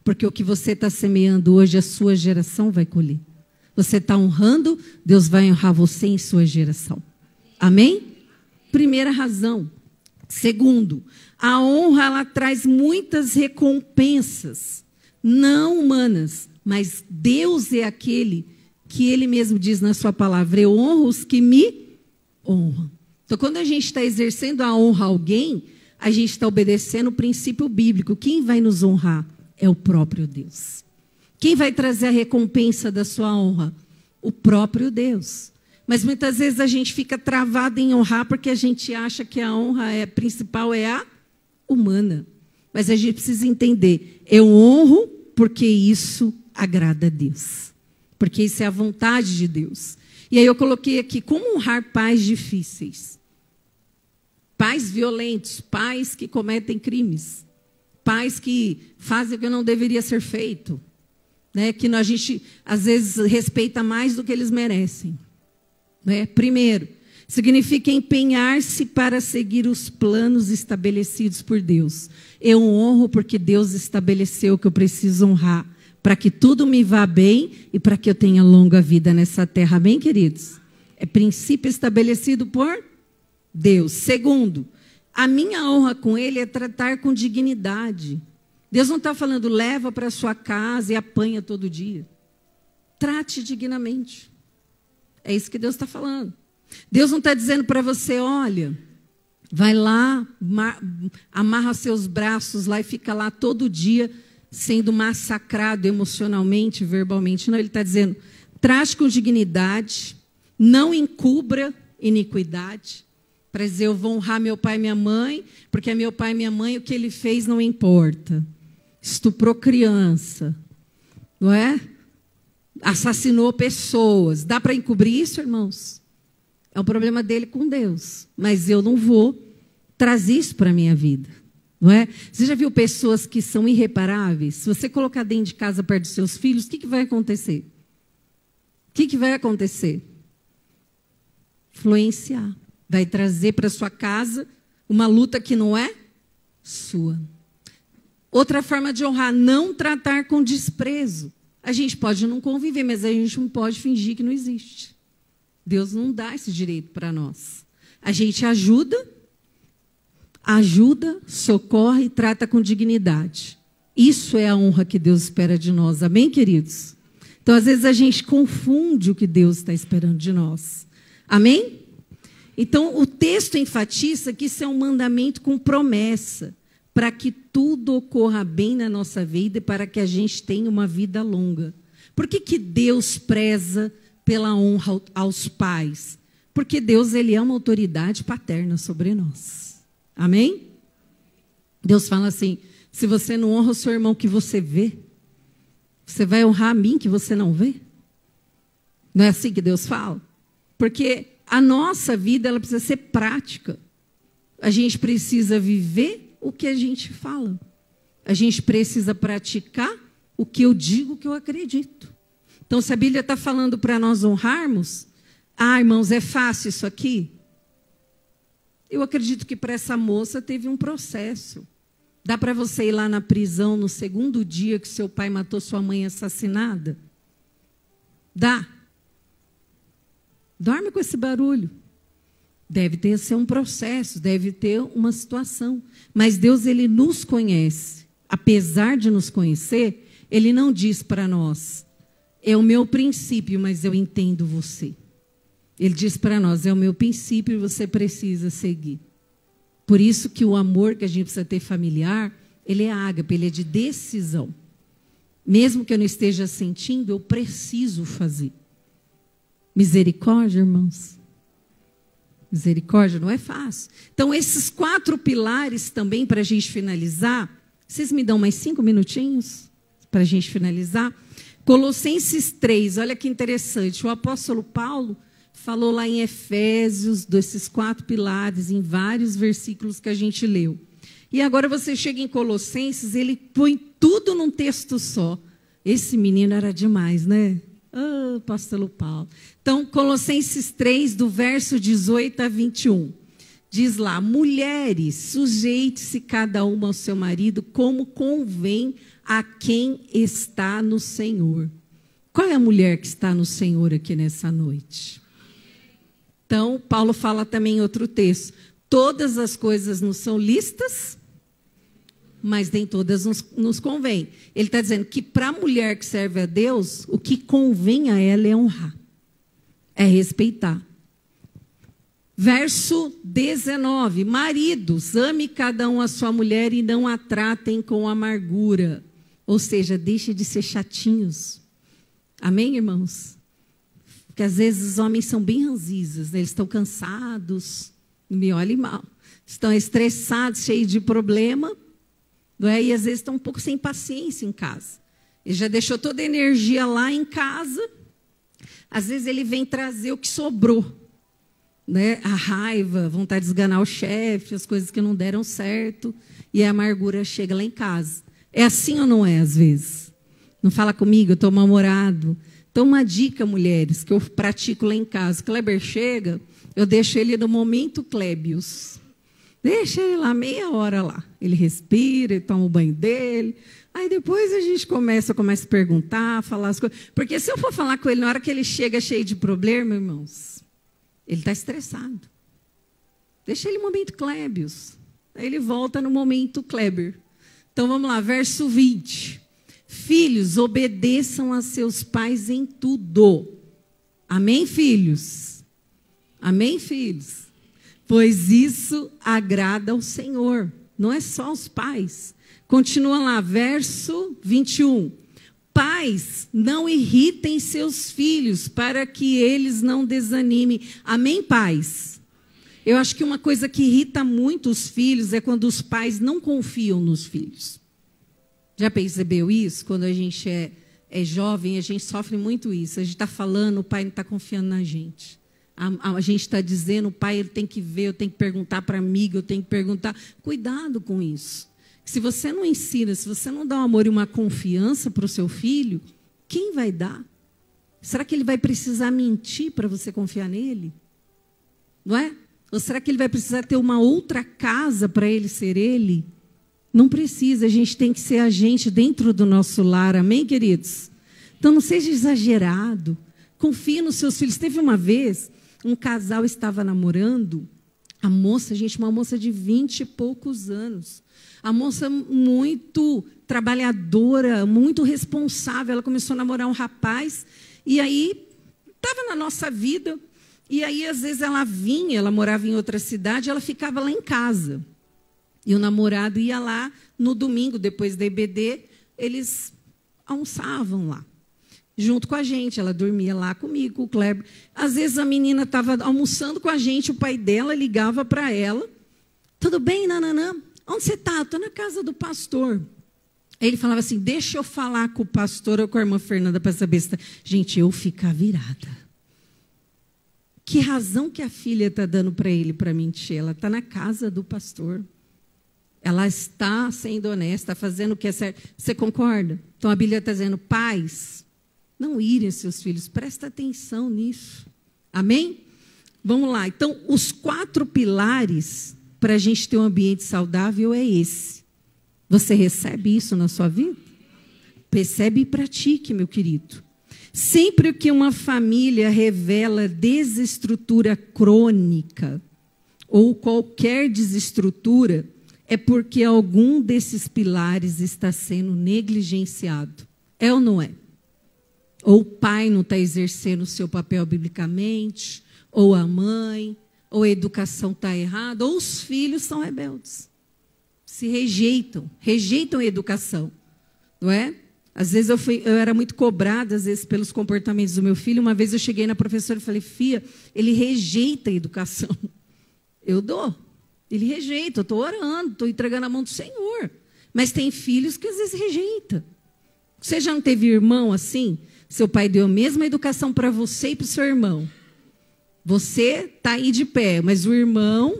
Porque o que você está semeando hoje, a sua geração vai colher. Você está honrando, Deus vai honrar você em sua geração. Amém? Primeira razão. Segundo, a honra ela traz muitas recompensas, não humanas, mas Deus é aquele que Ele mesmo diz na sua palavra, eu honro os que me honram. Então, quando a gente está exercendo a honra a alguém, a gente está obedecendo o princípio bíblico. Quem vai nos honrar? É o próprio Deus. Quem vai trazer a recompensa da sua honra? O próprio Deus. Mas muitas vezes a gente fica travado em honrar porque a gente acha que a honra principal é a humana. Mas a gente precisa entender, eu honro porque isso agrada a Deus. Porque isso é a vontade de Deus. E aí eu coloquei aqui, como honrar pais difíceis? Pais violentos, pais que cometem crimes, pais que fazem o que não deveria ser feito, né? Que a gente, às vezes, respeita mais do que eles merecem. Primeiro, significa empenhar-se para seguir os planos estabelecidos por Deus. Eu honro porque Deus estabeleceu que eu preciso honrar, para que tudo me vá bem e para que eu tenha longa vida nessa terra. Amém, queridos? É princípio estabelecido por Deus. Segundo, a minha honra com Ele é tratar com dignidade. Deus não está falando, leva para sua casa e apanha todo dia. Trate dignamente. É isso que Deus está falando. Deus não está dizendo para você, olha, vai lá, amarra seus braços lá e fica lá todo dia sendo massacrado emocionalmente, verbalmente. Não, Ele está dizendo, trate com dignidade, não encubra iniquidade. Para dizer, eu vou honrar meu pai e minha mãe, porque é meu pai e minha mãe, o que ele fez não importa. Estuprou criança, não é? Assassinou pessoas. Dá para encobrir isso, irmãos? É um problema dele com Deus. Mas eu não vou trazer isso para a minha vida. Não é? Você já viu pessoas que são irreparáveis? Se você colocar dentro de casa perto dos seus filhos, o que vai acontecer? O que vai acontecer? Influenciar. Vai trazer para sua casa uma luta que não é sua. Outra forma de honrar, não tratar com desprezo. A gente pode não conviver, mas a gente não pode fingir que não existe. Deus não dá esse direito para nós. A gente ajuda, socorre e trata com dignidade. Isso é a honra que Deus espera de nós. Amém, queridos? Então, às vezes, a gente confunde o que Deus está esperando de nós. Amém? Então, o texto enfatiza que isso é um mandamento com promessa, para que tudo ocorra bem na nossa vida e para que a gente tenha uma vida longa. Por que Deus preza pela honra aos pais? Porque Deus, Ele é uma autoridade paterna sobre nós. Amém? Deus fala assim, Se você não honra o seu irmão que você vê, você vai honrar a mim que você não vê? Não é assim que Deus fala? Porque a nossa vida ela precisa ser prática. A gente precisa viver o que a gente fala. A gente precisa praticar o que eu digo, que eu acredito. Então, se a Bíblia está falando para nós honrarmos, irmãos, é fácil isso aqui? Eu acredito que para essa moça teve um processo. Dá para você ir lá na prisão no segundo dia que seu pai matou sua mãe assassinada? Dá. Dorme com esse barulho. Deve ter ser um processo, deve ter uma situação. Mas Deus, ele nos conhece. Apesar de nos conhecer, ele não diz para nós, é o meu princípio, mas eu entendo você. Ele diz para nós, é o meu princípio e você precisa seguir. Por isso que o amor que a gente precisa ter familiar, ele é ágape, ele é de decisão. Mesmo que eu não esteja sentindo, eu preciso fazer. Misericórdia, irmãos. Misericórdia não é fácil. Então, esses 4 pilares também, para a gente finalizar, vocês me dão mais 5 minutinhos para a gente finalizar? Colossenses 3, olha que interessante. O apóstolo Paulo falou lá em Efésios, desses 4 pilares, em vários versículos que a gente leu. E agora você chega em Colossenses, ele põe tudo num texto só. Esse menino era demais, né? Apóstolo Paulo. Então, Colossenses 3, do verso 18 a 21. Diz lá, mulheres, sujeite-se cada uma ao seu marido, como convém a quem está no Senhor. Qual é a mulher que está no Senhor aqui nessa noite? Então, Paulo fala também em outro texto, todas as coisas nos são lícitas, mas nem todas nos convém. Ele está dizendo que para a mulher que serve a Deus, o que convém a ela é honrar, é respeitar. Verso 19, maridos, ame cada um a sua mulher e não a tratem com amargura. Ou seja, deixe de ser chatinhos. Amém, irmãos? Porque às vezes os homens são bem ranzinzas, né? Eles estão cansados, não me olhem mal. Estão estressados, cheios de problema, não é? E às vezes estão um pouco sem paciência em casa. Ele já deixou toda a energia lá em casa. Às vezes ele vem trazer o que sobrou. Né? A raiva, a vontade de esganar o chefe, as coisas que não deram certo, e a amargura chega lá em casa. É assim ou não é, às vezes? Não fala comigo, eu estou mal-humorado. Então, uma dica, mulheres, que eu pratico lá em casa. Kleber chega, eu deixo ele no momento Clébios. Deixa ele lá meia hora lá. Ele respira, ele toma o banho dele. Aí depois a gente começa a perguntar, falar as coisas. Porque se eu for falar com ele na hora que ele chega cheio de problema, irmãos, ele está estressado. Deixa ele no momento Clébios. Aí ele volta no momento Kleber. Então vamos lá, verso 20. Filhos, obedeçam a seus pais em tudo. Amém, filhos? Amém, filhos? Pois isso agrada ao Senhor. Não é só os pais. Continua lá, verso 21. Pais, não irritem seus filhos, para que eles não desanimem. Amém, pais? Eu acho que uma coisa que irrita muito os filhos é quando os pais não confiam nos filhos. Já percebeu isso? Quando a gente é jovem, a gente sofre muito isso. A gente está falando, o pai não está confiando na gente. A gente está dizendo, o pai ele tem que ver, eu tenho que perguntar para a amiga, eu tenho que perguntar. Cuidado com isso. Se você não ensina, se você não dá um amor e uma confiança para o seu filho, quem vai dar? Será que ele vai precisar mentir para você confiar nele? Não é? Ou será que ele vai precisar ter uma outra casa para ele ser ele? Não precisa, a gente tem que ser a gente dentro do nosso lar, amém, queridos? Então não seja exagerado, confie nos seus filhos. Teve uma vez, um casal estava namorando, a moça, uma moça de 20 e poucos anos. A moça muito trabalhadora, muito responsável. Ela começou a namorar um rapaz. E aí, estava na nossa vida. E aí, às vezes, ela vinha, ela morava em outra cidade, ela ficava lá em casa. E o namorado ia lá no domingo, depois da EBD, eles almoçavam lá. Junto com a gente, ela dormia lá comigo, com o Kleber. Às vezes, a menina estava almoçando com a gente, o pai dela ligava para ela. Tudo bem, nananã? Onde você está? Eu estou na casa do pastor. Aí ele falava assim, deixa eu falar com o pastor ou com a irmã Fernanda para saber se está... Gente, eu ficar virada. Que razão que a filha está dando para ele para mentir? Ela está na casa do pastor. Ela está sendo honesta, fazendo o que é certo. Você concorda? Então a Bíblia está dizendo, pais, não irem seus filhos, presta atenção nisso. Amém? Vamos lá. Então, os 4 pilares para a gente ter um ambiente saudável é esse. Você recebe isso na sua vida? Percebe e pratique, meu querido. Sempre que uma família revela desestrutura crônica ou qualquer desestrutura, é porque algum desses pilares está sendo negligenciado. É ou não é? Ou o pai não está exercendo o seu papel biblicamente, ou a mãe, ou a educação está errada, ou os filhos são rebeldes. Se rejeitam a educação, não é? Às vezes eu era muito cobrada, às vezes, pelos comportamentos do meu filho. Uma vez eu cheguei na professora e falei, Fia, ele rejeita a educação. Eu dou. Ele rejeita, eu estou orando, estou entregando a mão do Senhor. Mas tem filhos que às vezes rejeita. Você já não teve irmão assim? Seu pai deu a mesma educação para você e para o seu irmão. Você está aí de pé, mas o irmão,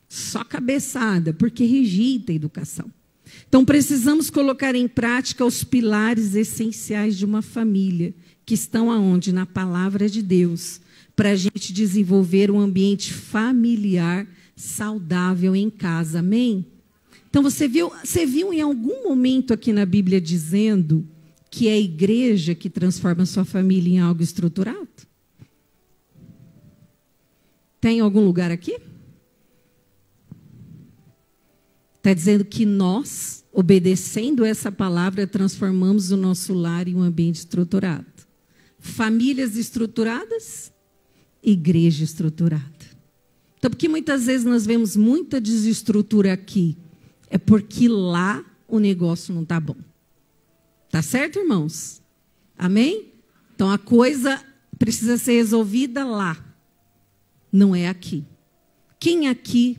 só cabeçada, porque rejeita a educação. Então, precisamos colocar em prática os pilares essenciais de uma família, que estão aonde? Na palavra de Deus, para a gente desenvolver um ambiente familiar saudável em casa. Amém? Então, você viu em algum momento aqui na Bíblia dizendo que é a igreja que transforma a sua família em algo estruturado? Tem algum lugar aqui? Está dizendo que nós, obedecendo essa palavra, transformamos o nosso lar em um ambiente estruturado. Famílias estruturadas, igreja estruturada. Então, porque muitas vezes nós vemos muita desestrutura aqui, é porque lá o negócio não está bom. Tá certo, irmãos? Amém? Então, a coisa precisa ser resolvida lá, não é aqui. Quem aqui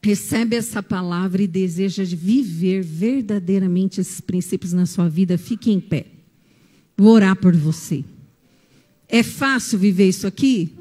recebe essa palavra e deseja viver verdadeiramente esses princípios na sua vida, fique em pé. Vou orar por você. É fácil viver isso aqui?